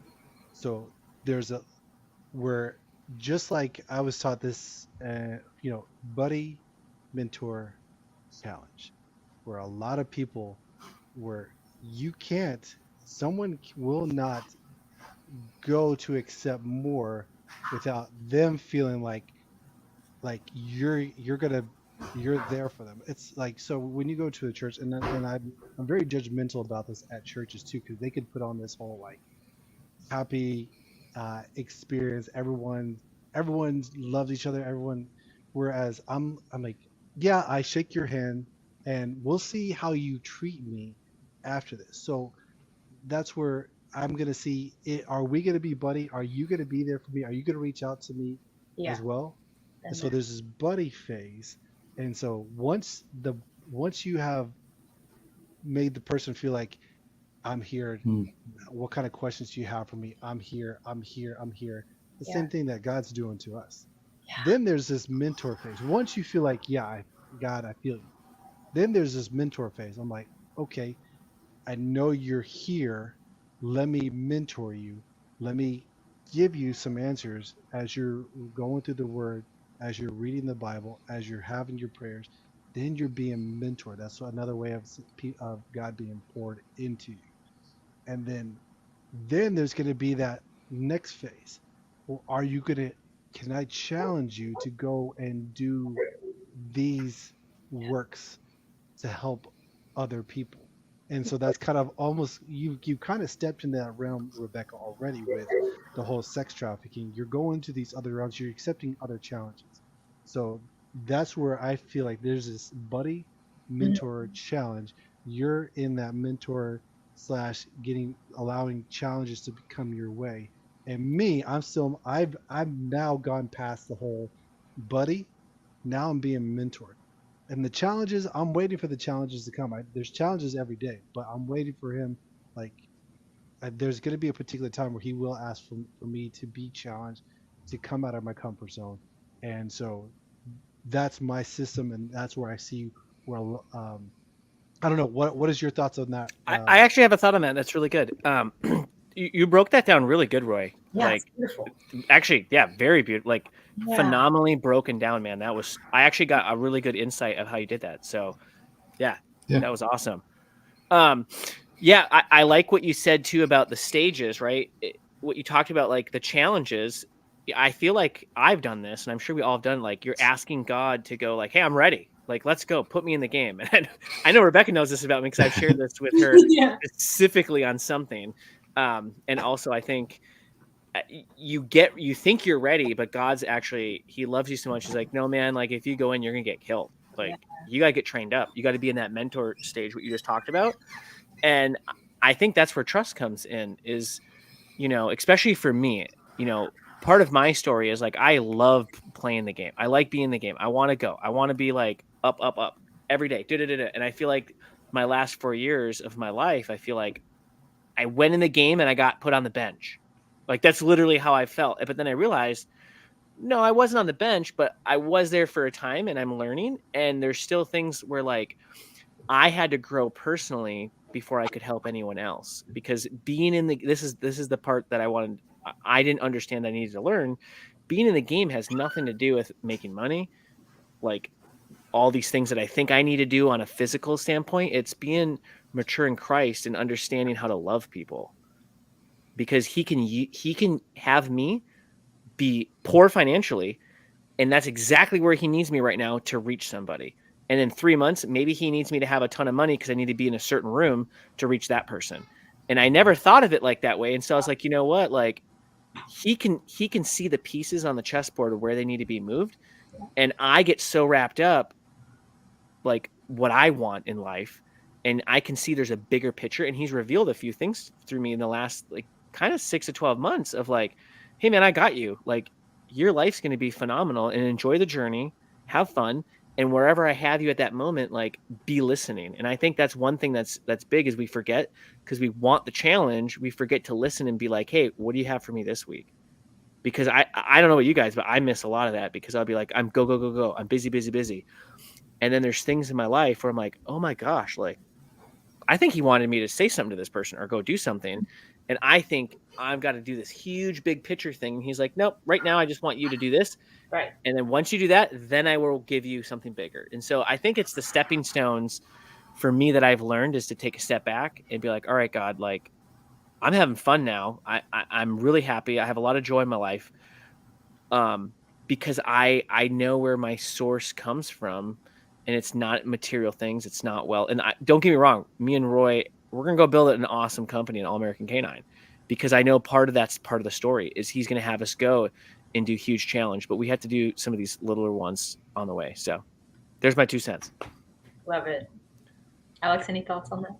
So there's a where, just like I was taught this, buddy mentor challenge, where a lot of people, where someone will not go to accept more without them feeling like you're there for them. It's like, so when you go to a church, and I'm very judgmental about this at churches too, because they could put on this whole like happy experience. Everyone loves each other. Whereas I'm like, yeah, I shake your hand, and we'll see how you treat me after this. So that's where I'm gonna see it. Are we gonna be buddy? Are you gonna be there for me? Are you gonna reach out to me as well? And so there's this buddy phase, and so once you have made the person feel like, I'm here. What kind of questions do you have for me? I'm here. The same thing that God's doing to us. Then there's this mentor phase. Once you feel like, God, I feel you. Then there's this mentor phase. I'm like, okay, I know you're here. Let me mentor you. Let me give you some answers as you're going through the Word, as you're reading the Bible, as you're having your prayers. Then you're being mentored. That's another way of God being poured into you. And then there's going to be that next phase. Well, can I challenge you to go and do these works to help other people? And so that's kind of almost, you kind of stepped in that realm, Rebekah, already with the whole sex trafficking. You're going to these other realms. You're accepting other challenges. So that's where I feel like there's this buddy mentor challenge. You're in that mentor / allowing challenges to come your way. And me, I've now gone past the whole buddy. Now I'm being mentored. And the challenges, I'm waiting for the challenges to come. There's challenges every day, but I'm waiting for him. There's going to be a particular time where he will ask for me to be challenged, to come out of my comfort zone. And so that's my system, and that's where I see where, I don't know. What is your thoughts on that? I actually have a thought on that. That's really good. You broke that down really good, Roy. Yeah, it's beautiful. Actually, yeah, very beautiful. Phenomenally broken down, man. I actually got a really good insight of how you did that. So, yeah. That was awesome. I like what you said too about the stages, right? What you talked about, like the challenges. I feel like I've done this, and I'm sure we all have done. Like, you're asking God to go, like, hey, I'm ready. Like, let's go, put me in the game. And I know Rebekah knows this about me because I've shared this with her specifically on something. And also, I think you think you're ready, but God's actually, he loves you so much. He's like, no, man, like if you go in, you're going to get killed. Like you got to get trained up. You got to be in that mentor stage, what you just talked about. And I think that's where trust comes in is, especially for me, part of my story is like, I love playing the game. I like being in the game. I want to go. I want to be like up every day. And I feel like my last 4 years of my life, I feel like I went in the game and I got put on the bench. Like that's literally how I felt. But then I realized, no, I wasn't on the bench, but I was there for a time and I'm learning. And there's still things where like I had to grow personally before I could help anyone else, because being in this is the part that I didn't understand I needed to learn. Being in the game has nothing to do with making money. Like all these things that I think I need to do on a physical standpoint, it's being mature in Christ and understanding how to love people, because he can have me be poor financially And that's exactly where he needs me right now to reach somebody. And in 3 months, maybe he needs me to have a ton of money because I need to be in a certain room to reach that person. And I never thought of it like that way. And so I was like, you know what? Like he can see the pieces on the chessboard of where they need to be moved. And I get so wrapped up like what I want in life. And I can see there's a bigger picture. And he's revealed a few things through me in the last like kind of 6 to 12 months of like, hey man, I got you. Like your life's going to be phenomenal and enjoy the journey, have fun. And wherever I have you at that moment, like be listening. And I think that's one thing that's big is we forget because we want the challenge. We forget to listen and be like, hey, what do you have for me this week? Because I don't know about you guys, but I miss a lot of that because I'll be like, I'm go, go, go, go. I'm busy, busy, busy. And then there's things in my life where I'm like, oh my gosh, like I think he wanted me to say something to this person or go do something. And I think I've got to do this huge big picture thing. And he's like, nope, right now I just want you to do this. Right. And then once you do that, then I will give you something bigger. And so I think it's the stepping stones for me that I've learned is to take a step back and be like, all right, God, like I'm having fun now. I'm really happy. I have a lot of joy in my life. Because I know where my source comes from and it's not material things. It's not and don't get me wrong. Me and Roy, we're going to go build an awesome company, an All-American Canine, because I know that's part of the story is he's going to have us go and do huge challenge, but we have to do some of these littler ones on the way. So there's my 2 cents. Love it. Alex, any thoughts on that?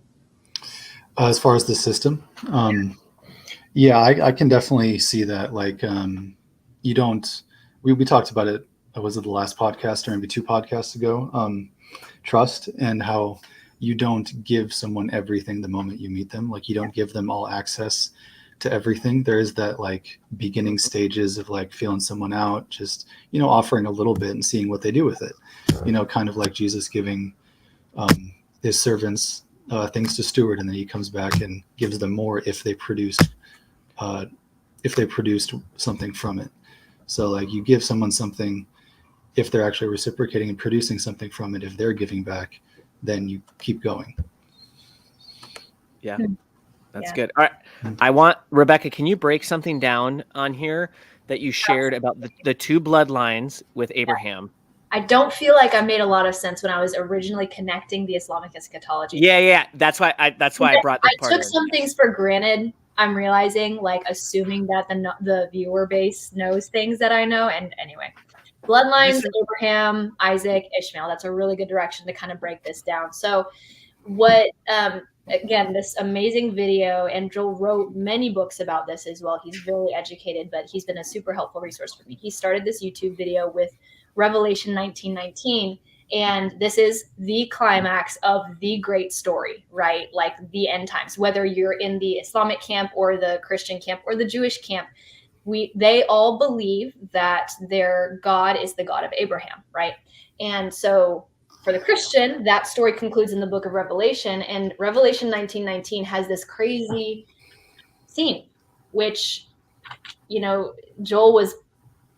As far as the system, I can definitely see that. Like, you don't. We talked about it. Was it the last podcast or maybe 2 podcasts ago? Trust and how you don't give someone everything the moment you meet them. Like you don't give them all access to everything. There is that like beginning stages of like feeling someone out, just, offering a little bit and seeing what they do with it. Kind of like Jesus giving his servants things to steward, and then he comes back and gives them more if they produced something from it. So like you give someone something, if they're actually reciprocating and producing something from it, if they're giving back, then you keep going. Yeah, that's good. All right. I want, Rebekah, can you break something down on here that you shared about the 2 bloodlines with Abraham? I don't feel like I made a lot of sense when I was originally connecting the Islamic eschatology. Yeah. That's why I brought this part in. I took some things for granted. I'm realizing, like, assuming that the viewer base knows things that I know. And anyway, bloodlines, Abraham, Isaac, Ishmael. That's a really good direction to kind of break this down. So what, again, this amazing video, and Joel wrote many books about this as well. He's very educated, but he's been a super helpful resource for me. He started this YouTube video with Revelation 19:19. And this is the climax of the great story, right? Like the end times, whether you're in the Islamic camp or the Christian camp or the Jewish camp, they all believe that their God is the God of Abraham, right? And so for the Christian, that story concludes in the book of Revelation, and Revelation 19:19 has this crazy scene, which, Joel was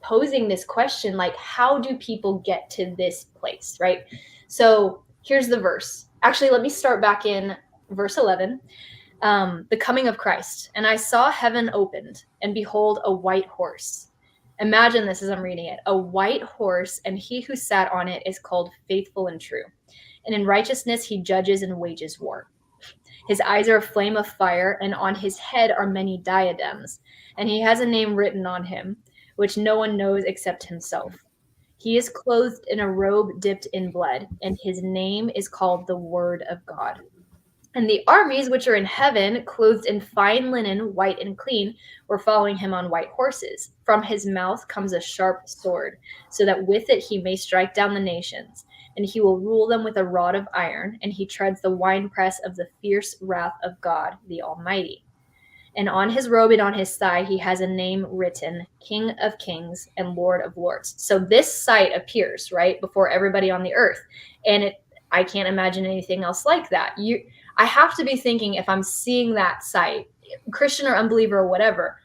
posing this question, like, how do people get to this place, right? So here's the verse. Actually, let me start back in verse 11. The coming of Christ. And I saw heaven opened, and behold, a white horse. Imagine this as I'm reading it. A white horse, and he who sat on it is called Faithful and True. And in righteousness he judges and wages war. His eyes are a flame of fire, and on his head are many diadems. And he has a name written on him, which no one knows except himself. He is clothed in a robe dipped in blood, and his name is called the Word of God. And the armies which are in heaven, clothed in fine linen, white and clean, were following him on white horses. From his mouth comes a sharp sword, so that with it he may strike down the nations. And he will rule them with a rod of iron, and he treads the winepress of the fierce wrath of God, the Almighty. And on his robe and on his thigh, he has a name written, King of Kings and Lord of Lords. So this sight appears, right, before everybody on the earth. And I can't imagine anything else like that. I have to be thinking, if I'm seeing that sight, Christian or unbeliever or whatever,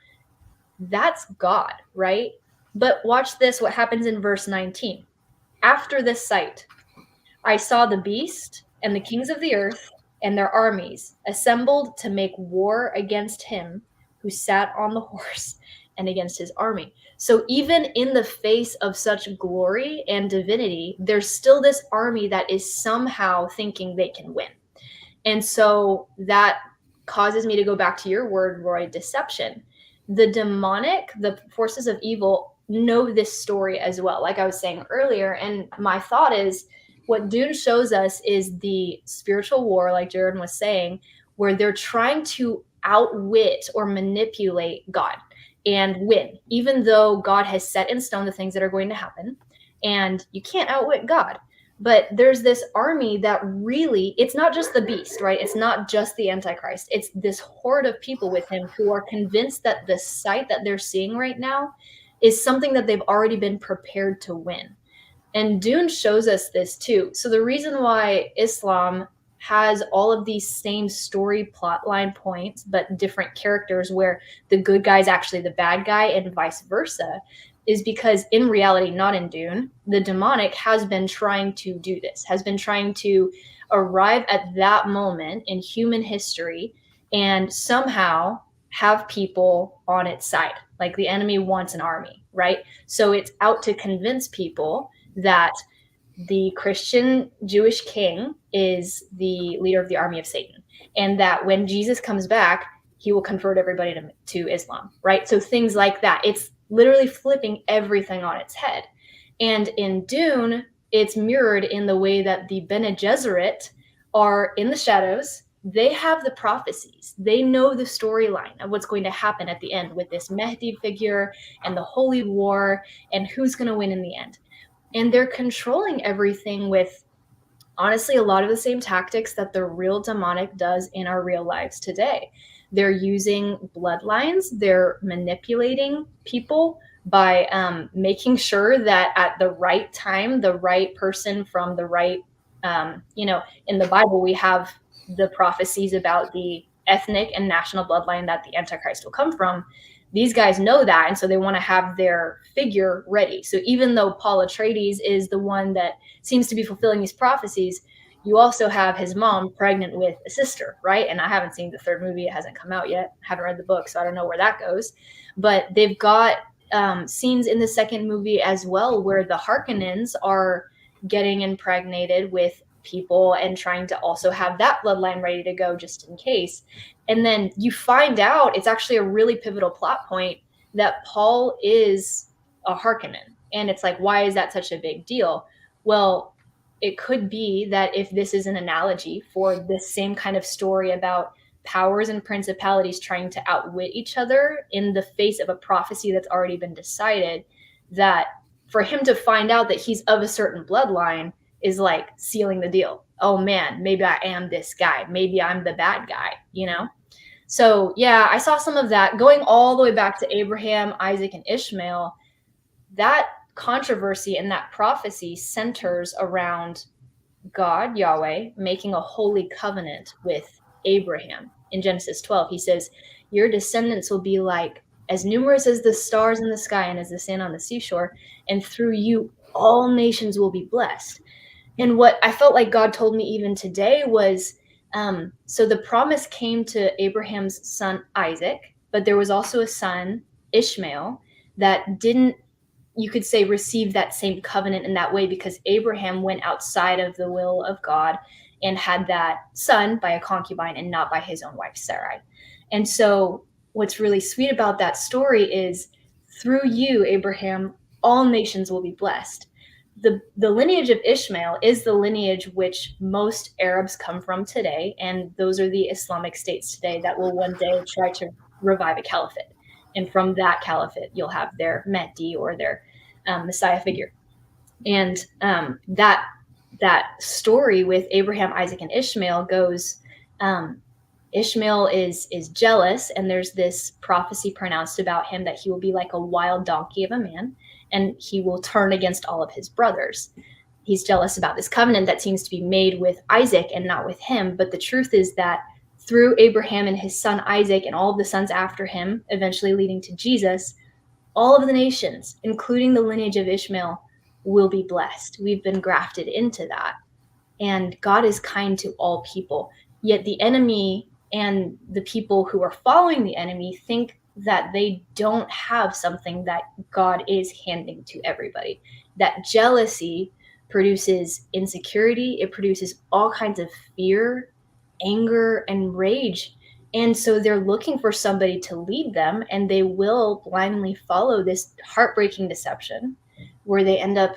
that's God, right? But watch this, what happens in verse 19. After this sight, I saw the beast and the kings of the earth and their armies assembled to make war against him who sat on the horse and against his army. So even in the face of such glory and divinity, there's still this army that is somehow thinking they can win. And so that causes me to go back to your word, Roy, deception. The demonic, the forces of evil know this story as well, like I was saying earlier. And my thought is what Dune shows us is the spiritual war, like Jordan was saying, where they're trying to outwit or manipulate God and win, even though God has set in stone the things that are going to happen. And you can't outwit God. But there's this army that really, it's not just the beast, right? It's not just the Antichrist. It's this horde of people with him who are convinced that the sight that they're seeing right now is something that they've already been prepared to win. And Dune shows us this too. So the reason why Islam has all of these same story plotline points, but different characters where the good guy is actually the bad guy and vice versa, is because in reality, not in Dune, the demonic has been trying to do this, has been trying to arrive at that moment in human history and somehow have people on its side. Like the enemy wants an army, right? So it's out to convince people that the Christian Jewish king is the leader of the army of Satan, and that when Jesus comes back, he will convert everybody to Islam, right? So things like that. It's literally flipping everything on its head. And in Dune, it's mirrored in the way that the Bene Gesserit are in the shadows. They have the prophecies. They know the storyline of what's going to happen at the end with this Mehdi figure and the holy war and who's going to win in the end. And they're controlling everything with, honestly, a lot of the same tactics that the real demonic does in our real lives today. They're using bloodlines. They're manipulating people by making sure that at the right time, the right person from the right, in the Bible, we have the prophecies about the ethnic and national bloodline that the Antichrist will come from. These guys know that, and so they want to have their figure ready. So even though Paul Atreides is the one that seems to be fulfilling these prophecies, you also have his mom pregnant with a sister, right? And I haven't seen the third movie. It hasn't come out yet. I haven't read the book, so I don't know where that goes. But they've got scenes in the second movie as well where the Harkonnens are getting impregnated with people and trying to also have that bloodline ready to go just in case. And then you find out it's actually a really pivotal plot point that Paul is a Harkonnen. And it's like, why is that such a big deal? Well, it could be that if this is an analogy for this same kind of story about powers and principalities trying to outwit each other in the face of a prophecy that's already been decided, that for him to find out that he's of a certain bloodline is like sealing the deal. Oh man, maybe I am this guy. Maybe I'm the bad guy, you know? So yeah, I saw some of that going all the way back to Abraham, Isaac, and Ishmael. That controversy and that prophecy centers around God, Yahweh, making a holy covenant with Abraham. In Genesis 12, he says, your descendants will be like as numerous as the stars in the sky and as the sand on the seashore, and through you all nations will be blessed. And what I felt like God told me even today was, so the promise came to Abraham's son Isaac, but there was also a son, Ishmael, that didn't, you could say, receive that same covenant in that way because Abraham went outside of the will of God and had that son by a concubine and not by his own wife, Sarai. And so what's really sweet about that story is through you, Abraham, all nations will be blessed. The lineage of Ishmael is the lineage which most Arabs come from today, and those are the Islamic states today that will one day try to revive a caliphate. And from that caliphate, you'll have their Mehdi or their Messiah figure. And that story with Abraham, Isaac, and Ishmael goes, Ishmael is jealous, and there's this prophecy pronounced about him that he will be like a wild donkey of a man, and he will turn against all of his brothers. He's jealous about this covenant that seems to be made with Isaac and not with him. But the truth is that through Abraham and his son Isaac and all of the sons after him, eventually leading to Jesus, all of the nations, including the lineage of Ishmael, will be blessed. We've been grafted into that. And God is kind to all people. Yet the enemy and the people who are following the enemy think that they don't have something that God is handing to everybody. That jealousy produces insecurity, it produces all kinds of fear, anger, and rage. And so they're looking for somebody to lead them, and they will blindly follow this heartbreaking deception where they end up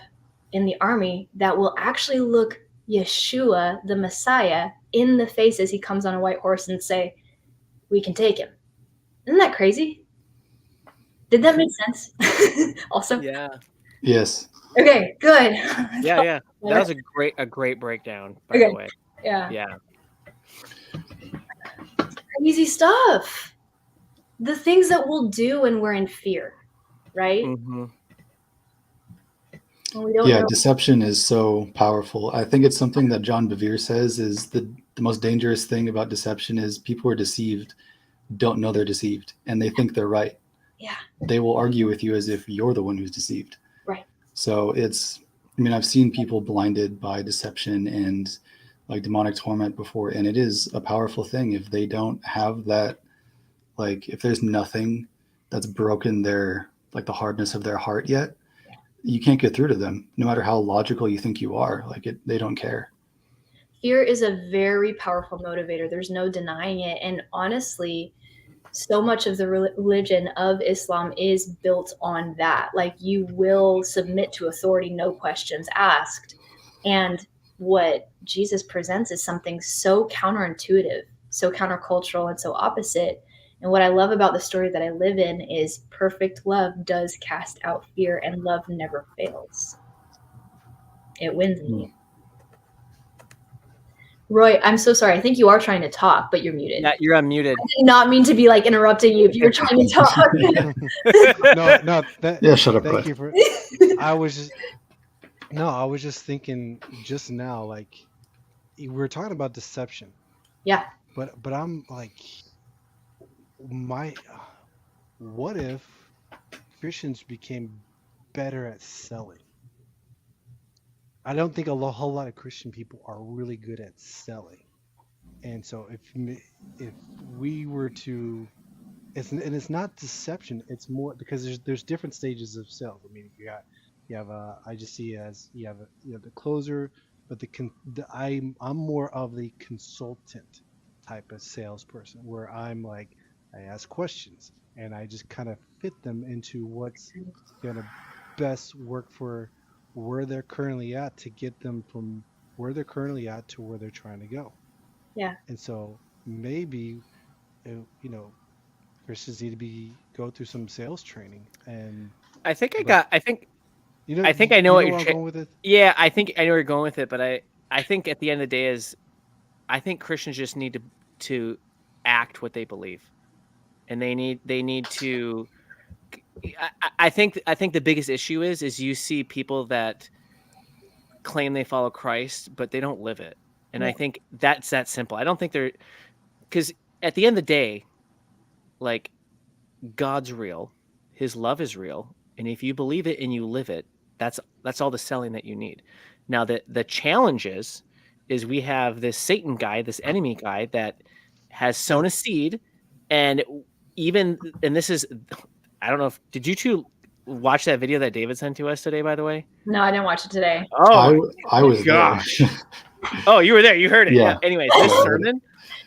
in the army that will actually look Yeshua, the Messiah, in the face as he comes on a white horse and say, "We can take him." Isn't that crazy? Did that make sense? Also, Yeah. Yes. okay, good. Yeah. That was a great breakdown, by Okay. the way. Yeah, Yeah. crazy stuff. The things that we'll do when we're in fear, right? Mm-hmm. When we don't Yeah, know. deception is so powerful. I think it's something that John Bevere says is the most dangerous thing about deception is people who are deceived don't know they're deceived and they think they're right. Yeah. They will argue with you as if you're the one who's deceived. Right. So I've seen people blinded by deception and like demonic torment before, and it is a powerful thing if they don't have that, like if there's nothing that's broken their, like the hardness of their heart yet, you can't get through to them, no matter how logical you think you are. They don't care. Fear is a very powerful motivator. There's no denying it. And honestly, so much of the religion of Islam is built on that. Like, you will submit to authority, no questions asked. And what Jesus presents is something so counterintuitive, so countercultural, and so opposite. And what I love about the story that I live in is perfect love does cast out fear, and love never fails. It wins me. Roy, I'm so sorry. I think you are trying to talk, but you're muted. Yeah, you're unmuted. I did not mean to be like interrupting you if you were trying to talk. No. Yeah, shut up, Thank Roy. you for. I was just thinking just now, like we were talking about deception. Yeah. But I'm like, what if Christians became better at selling? I don't think a whole lot of Christian people are really good at selling. And so if we were to, it's not deception. It's more because there's different stages of sales. I mean, you have I just see it as you have the closer, but I'm more of the consultant type of salesperson where I'm like, I ask questions and I just kind of fit them into what's gonna best work for where they're currently at to get them from where they're currently at to where they're trying to go. Yeah. And so maybe Christians need to go through some sales training. And I think I know what you're going with it. Yeah, I think I know where you're going with it, but I think at the end of the day I think Christians just need to act what they believe. And they need to I think the biggest issue is you see people that claim they follow Christ, but they don't live it. And I think that's that simple. I don't think because at the end of the day, like, God's real, his love is real, and if you believe it and you live it, that's all the selling that you need. Now the challenge is we have this Satan guy, this enemy guy that has sown a seed, and this is, I don't know if did you two watch that video that David sent to us today, by the way? No, I didn't watch it today. Oh, I was gosh. there. Oh, you were there. You heard it. Yeah. Anyways, this sermon,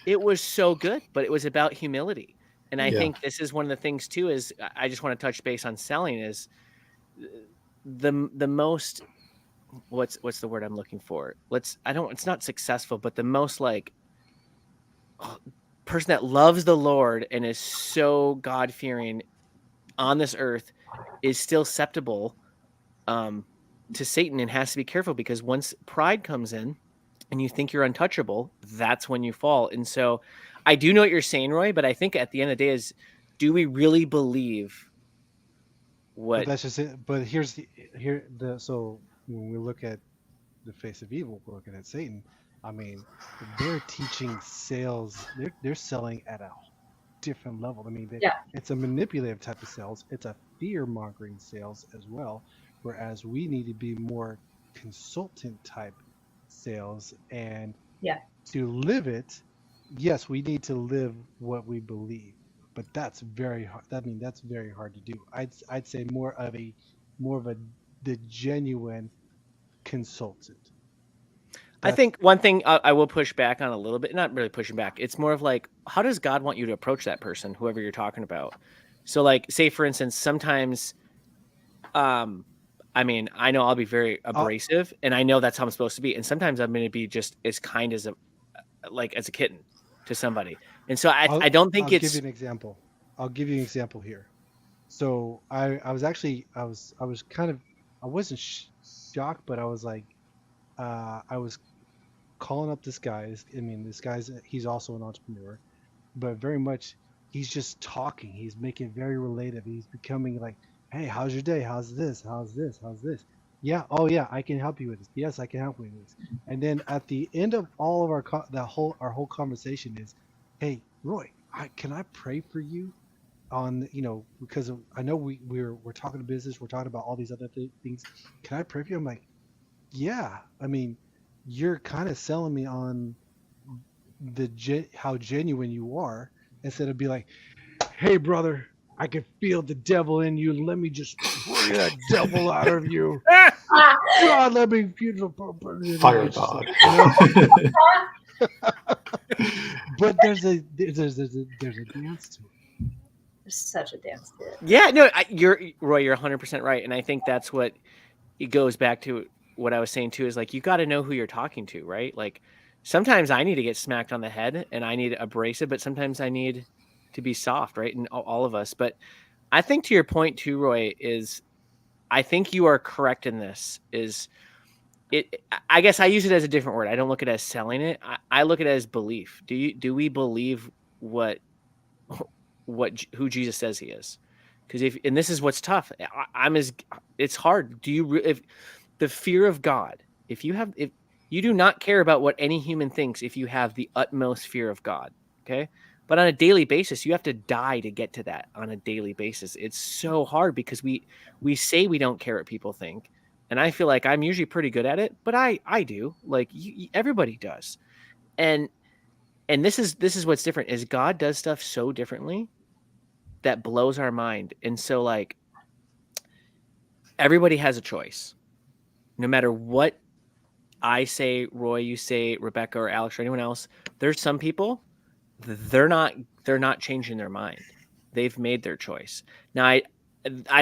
it was so good, but it was about humility. And I think this is one of the things too, is I just want to touch base on selling is the most, what's the word I'm looking for? It's not successful, but the most like person that loves the Lord and is so God-fearing on this earth is still susceptible to Satan and has to be careful, because once pride comes in and you think you're untouchable, that's when you fall. And so I do know what you're saying, Roy, but I think at the end of the day is, do we really believe what? But that's just it. But so when we look at the face of evil, we're looking at Satan. I mean, they're teaching sales. They're selling at a different level. I mean, it's a manipulative type of sales. It's a fear-mongering sales as well. Whereas we need to be more consultant type sales, and to live it, yes, we need to live what we believe. but that's very hard. I mean, that's very hard to do. I'd say more of a the genuine consultant. I That's think one thing I will push back on a little bit, not really pushing back. It's more of like, how does God want you to approach that person, whoever you're talking about? So, like, say for instance, sometimes, I mean, I know I'll be very I'll, abrasive, and I know that's how I'm supposed to be, and sometimes I'm going to be just as kind as a kitten to somebody, and so I don't think I'll give you it's an example. I'll give you an example here. So I was actually I was kind of I wasn't shocked, but I was like I was calling up this guy. I mean, this guy's he's also an entrepreneur, but very much he's just talking. He's making it very relative. He's becoming like, hey, how's your day? How's this? How's this? How's this? Yeah. Oh yeah, I can help you with this. Yes, I can help you with this. And then at the end of all of our whole conversation is, hey, Roy, can I pray for you on because I know we're talking business. We're talking about all these other things. Can I pray for you? I'm like, yeah. I mean, you're kind of selling me on how genuine you are instead of be like, hey brother, I can feel the devil in you, let me just bring that devil out of you. God, let me feel Fire God. But there's a dance to it. There's such a dance to it. yeah, no, Roy, you're 100% right, and I think that's what it goes back to. What I was saying too is like, you got to know who you're talking to, right? Like, sometimes I need to get smacked on the head and I need abrasive, but sometimes I need to be soft, right? And all of us. But I think to your point too, Roy, is I think you are correct in this. Is it? I guess I use it as a different word. I don't look at it as selling it. I look at it as belief. Do we believe who Jesus says he is? Because and this is what's tough. It's hard. If the fear of God, if you do not care about what any human thinks, if you have the utmost fear of God, okay? But on a daily basis, you have to die to get to that on a daily basis. It's so hard because we say we don't care what people think. And I feel like I'm usually pretty good at it, but I do. Like everybody does. And this is what's different is God does stuff so differently that blows our mind. And so like everybody has a choice. No matter what I say, Roy, you say, Rebecca or Alex or anyone else, there's some people they're not changing their mind. They've made their choice. Now I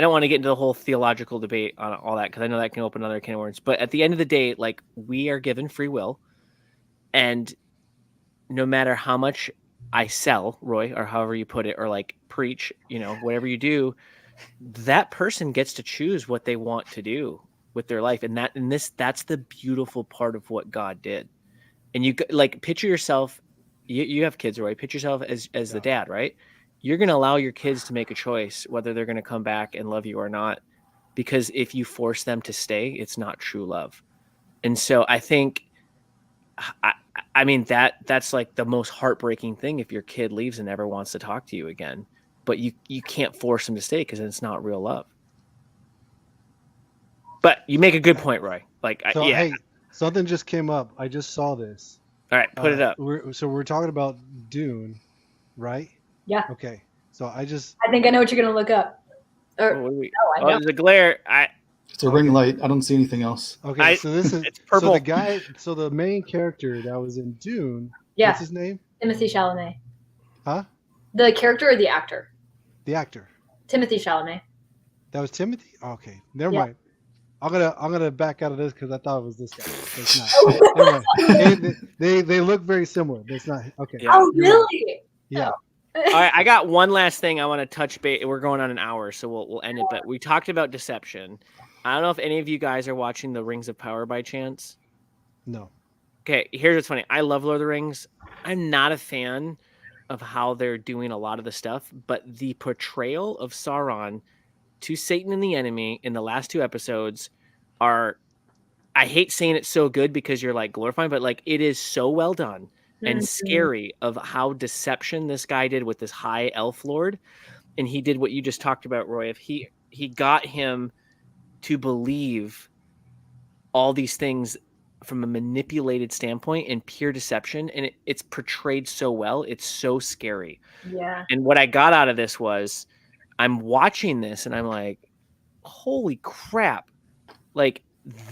don't want to get into the whole theological debate on all that because I know that can open another can of worms. But at the end of the day, like we are given free will, and no matter how much I sell, Roy, or however you put it, or like preach, whatever you do, that person gets to choose what they want to do with their life. And that's the beautiful part of what God did. And you like picture yourself, you have kids, right? Picture yourself as the dad, right? You're going to allow your kids to make a choice, whether they're going to come back and love you or not, because if you force them to stay, it's not true love. And so I think, I mean, that's like the most heartbreaking thing if your kid leaves and never wants to talk to you again, but you can't force them to stay because it's not real love. But you make a good point, Roy. Like, So yeah. hey, something just came up. I just saw this. All right, put it up. We're talking about Dune, right? Yeah. Okay. So I think I know what you're gonna look up. Or, Oh, wait. I know. There's a glare. It's a ring light. I don't see anything else. okay. So this is it's purple. So the main character that was in Dune. Yeah. What's his name? Timothy Chalamet. Huh? The character or the actor? The actor. Timothy Chalamet. That was Timothy. Okay. Never Yeah. mind. I'm gonna back out of this because I thought it was this guy. It's not. Never mind. They look very similar. But it's not. Okay. Yeah. Oh, really? Yeah. All right, I got one last thing I want to touch base. We're going on an hour, so we'll end it. But we talked about deception. I don't know if any of you guys are watching The Rings of Power by chance. No. Okay, here's what's funny. I love Lord of the Rings. I'm not a fan of how they're doing a lot of the stuff, but the portrayal of Sauron to Satan and the enemy in the last 2 episodes are, I hate saying it's so good because you're like glorifying, but like it is so well done and scary of how deception this guy did with this high elf lord. And he did what you just talked about, Roy. If he got him to believe all these things from a manipulated standpoint and pure deception, and it's portrayed so well. It's so scary. Yeah. And what I got out of this was I'm watching this and I'm like, holy crap. Like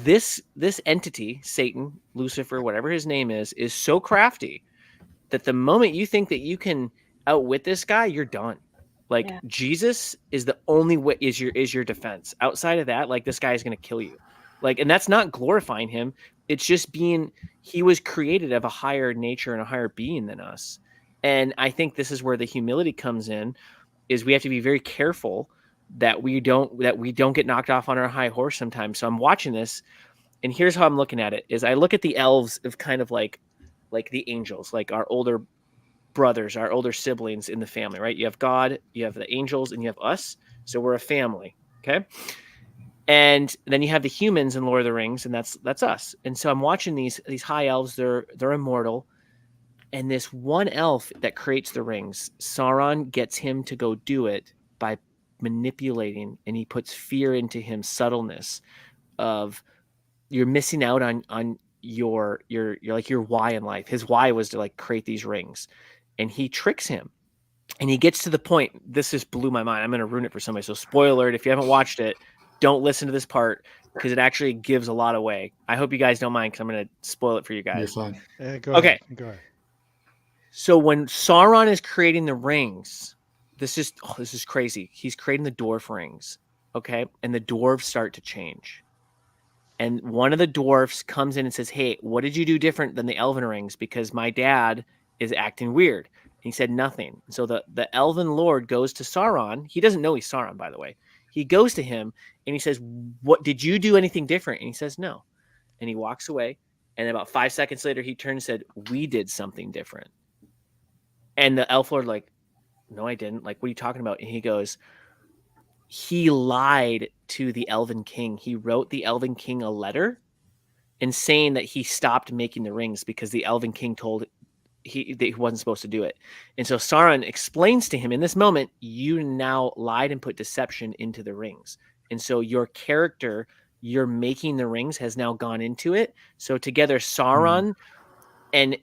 this entity, Satan, Lucifer, whatever his name is so crafty that the moment you think that you can outwit this guy, you're done. Like Jesus is the only way, is your defense. Outside of that, like this guy is going to kill you. Like, and that's not glorifying him. It's just he was created of a higher nature and a higher being than us. And I think this is where the humility comes in, is we have to be very careful that we don't get knocked off on our high horse sometimes. So I'm watching this, and here's how I'm looking at it: is I look at the elves of kind of like the angels, like our older brothers, our older siblings in the family, right? You have God, you have the angels, and you have us. So we're a family, okay? And then you have the humans in Lord of the Rings, and that's us. And so I'm watching these high elves. They're immortal, and this one elf that creates the rings, Sauron gets him to go do it by manipulating, and he puts fear into him, subtleness of you're missing out on your like your why in life. His why was to like create these rings, and he tricks him, and he gets to the point. This just blew my mind. I'm going to ruin it for somebody. So spoiler alert, if you haven't watched it, don't listen to this part because it actually gives a lot away. I hope you guys don't mind because I'm going to spoil it for you guys. You're fine. Go Okay. ahead. Go ahead. So when Sauron is creating the rings, this is crazy. He's creating the dwarf rings, okay? And the dwarves start to change. And one of the dwarfs comes in and says, hey, what did you do different than the elven rings? Because my dad is acting weird. And he said nothing. So the elven lord goes to Sauron. He doesn't know he's Sauron, by the way. He goes to him and he says, what did you do anything different? And he says, no. And he walks away. And about 5 seconds later, he turned and said, we did something different. And the elf lord like, no, I didn't. Like, what are you talking about? And he goes, he lied to the Elven King. He wrote the Elven King a letter and saying that he stopped making the rings because the Elven King told that he wasn't supposed to do it. And so Sauron explains to him in this moment, you now lied and put deception into the rings. And so your character, you're making the rings, has now gone into it. So together Sauron and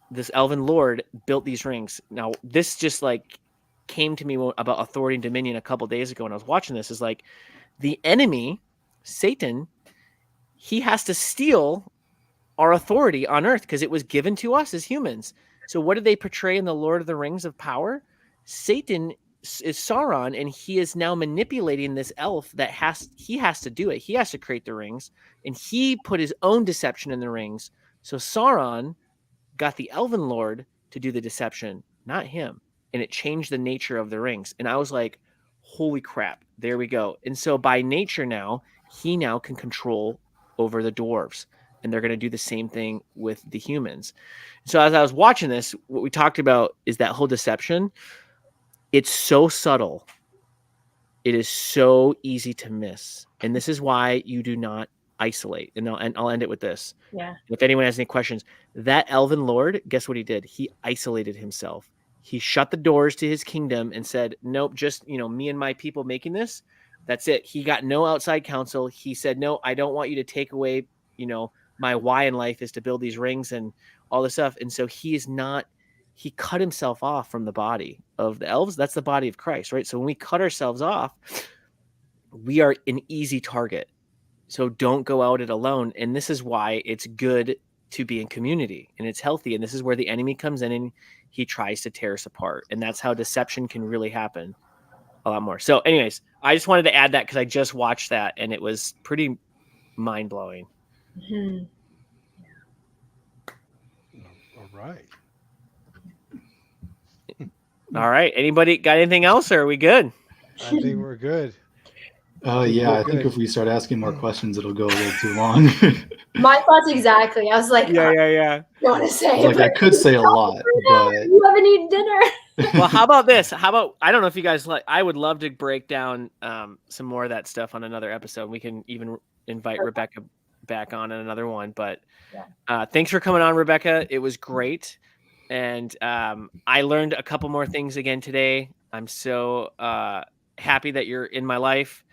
this elven lord built these rings. Now this just like came to me about authority and dominion a couple days ago when I was watching this, is like the enemy, Satan, he has to steal our authority on earth because it was given to us as humans. So what did they portray in the Lord of the Rings of power? Satan is Sauron, and he is now manipulating this elf that he has to do it. He has to create the rings, and he put his own deception in the rings. So Sauron got the Elven Lord to do the deception, not him. And it changed the nature of the rings. And I was like, holy crap, there we go. And so by nature now, he now can control over the dwarves. And they're going to do the same thing with the humans. So as I was watching this, what we talked about is that whole deception. It's so subtle. It is so easy to miss. And this is why you do not isolate. And I'll end it with this. Yeah. If anyone has any questions, that Elven Lord, guess what he did? He isolated himself. He shut the doors to his kingdom and said, nope, just, me and my people making this. That's it. He got no outside counsel. He said, no, I don't want you to take away, my why in life is to build these rings and all this stuff. And so he cut himself off from the body of the elves. That's the body of Christ, right? So when we cut ourselves off, we are an easy target. So don't go out it alone. And this is why it's good to be in community, and it's healthy. And this is where the enemy comes in and he tries to tear us apart. And that's how deception can really happen a lot more. So anyways, I just wanted to add that because I just watched that and it was pretty mind blowing. Mm-hmm. All right. All right. Anybody got anything else, or are we good? I think we're good. Yeah, I think if we start asking more questions, it'll go a little too long. My thoughts exactly. I was like, Yeah. I don't want to say Like I could say a lot, but you haven't eaten dinner. Well, how about this? I don't know if you guys I would love to break down some more of that stuff on another episode. We can even invite Rebekah back on another one. But thanks for coming on, Rebekah. It was great. And I learned a couple more things again today. I'm so happy that you're in my life.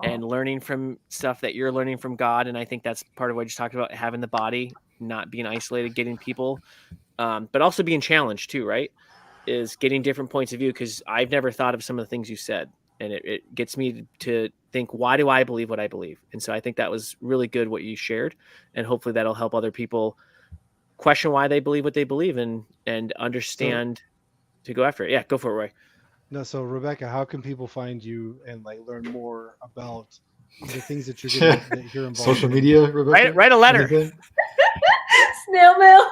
and learning from stuff that you're learning from God. And I think that's part of what you talked about, having the body, not being isolated, getting people, but also being challenged too, right? Is getting different points of view, because I've never thought of some of the things you said. And it gets me to think, why do I believe what I believe? And so I think that was really good what you shared. And hopefully that'll help other people question why they believe what they believe and understand to go after it. Yeah, go for it, Roy. No, so Rebekah, how can people find you and like learn more about the things that you're gonna that you're involved Social in? media, Rebekah? Write a letter. Anything? Snail mail.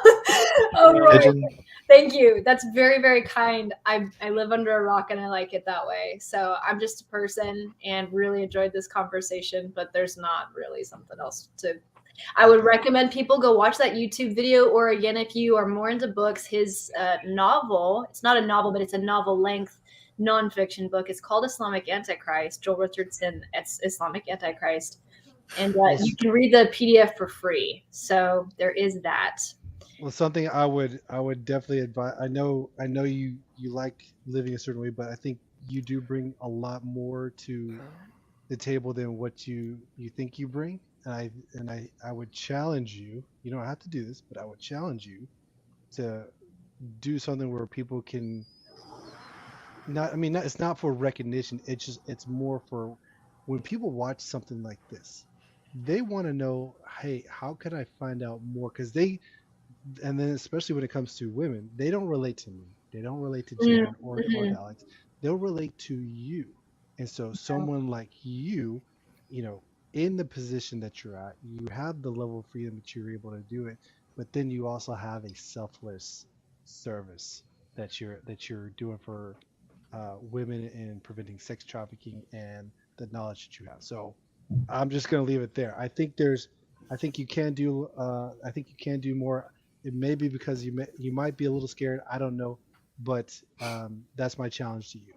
Oh, Roy. Pigeon? Thank you. That's very, very kind. I live under a rock and I like it that way. So I'm just a person and really enjoyed this conversation, but there's not really something else to. I would recommend people go watch that YouTube video, or again, if you are more into books, his novel, it's not a novel, but it's a novel length nonfiction book. It's called Islamic Antichrist, Joel Richardson, Islamic Antichrist. And you can read the PDF for free. So there is that. Well, something I would definitely advise. I know you like living a certain way, but I think you do bring a lot more to the table than what you think you bring. And I would challenge you. You don't have to do this, but I would challenge you to do something where people can not. I mean, it's not for recognition. It's more for when people watch something like this, they want to know, hey, how can I find out more? Because and then especially when it comes to women, they don't relate to me. They don't relate to Jen or to Alex. They'll relate to you. And so someone like you, in the position that you're at, you have the level of freedom that you're able to do it, but then you also have a selfless service that you're doing for women in preventing sex trafficking and the knowledge that you have. So I'm just going to leave it there. I think you can do more. It may be because you might be a little scared. I don't know, but that's my challenge to you.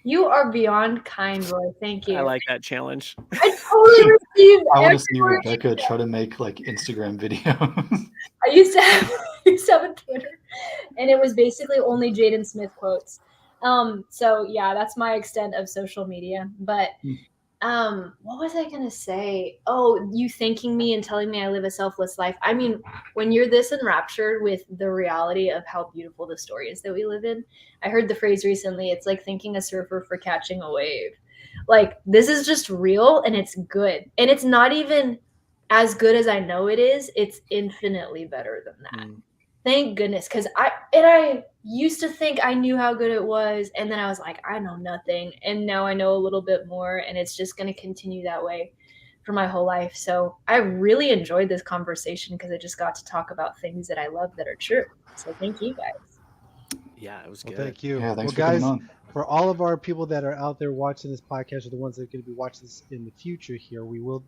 You are beyond kind, Roy. Thank you. I like that challenge. I totally received. I want to see Rebekah try to make like Instagram videos. I used to have a Twitter, and it was basically only Jaden Smith quotes. So yeah, that's my extent of social media. But what was I gonna say? Oh, you thanking me and telling me I live a selfless life. I mean, when you're this enraptured with the reality of how beautiful the story is that we live in, I heard the phrase recently, it's like thanking a surfer for catching a wave. Like, this is just real and it's good. And it's not even as good as I know it is. It's infinitely better than that. Thank goodness. Because I used to think I knew how good it was. And then I was like, I know nothing. And now I know a little bit more. And it's just going to continue that way for my whole life. So I really enjoyed this conversation because I just got to talk about things that I love that are true. So thank you guys. Yeah, it was good. Thank you. Yeah, thanks for guys, coming on. For all of our people that are out there watching this podcast, or the ones that are going to be watching this in the future here,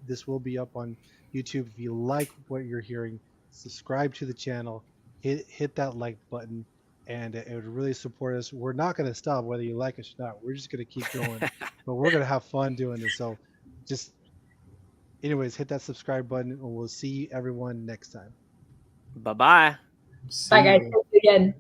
this will be up on YouTube. If you like what you're hearing, subscribe to the channel, hit that like button, and it would really support us. We're not going to stop whether you like us or not. We're just going to keep going, but we're going to have fun doing this. So just anyways, hit that subscribe button, and we'll see everyone next time. Bye-bye. Bye guys. Thanks again.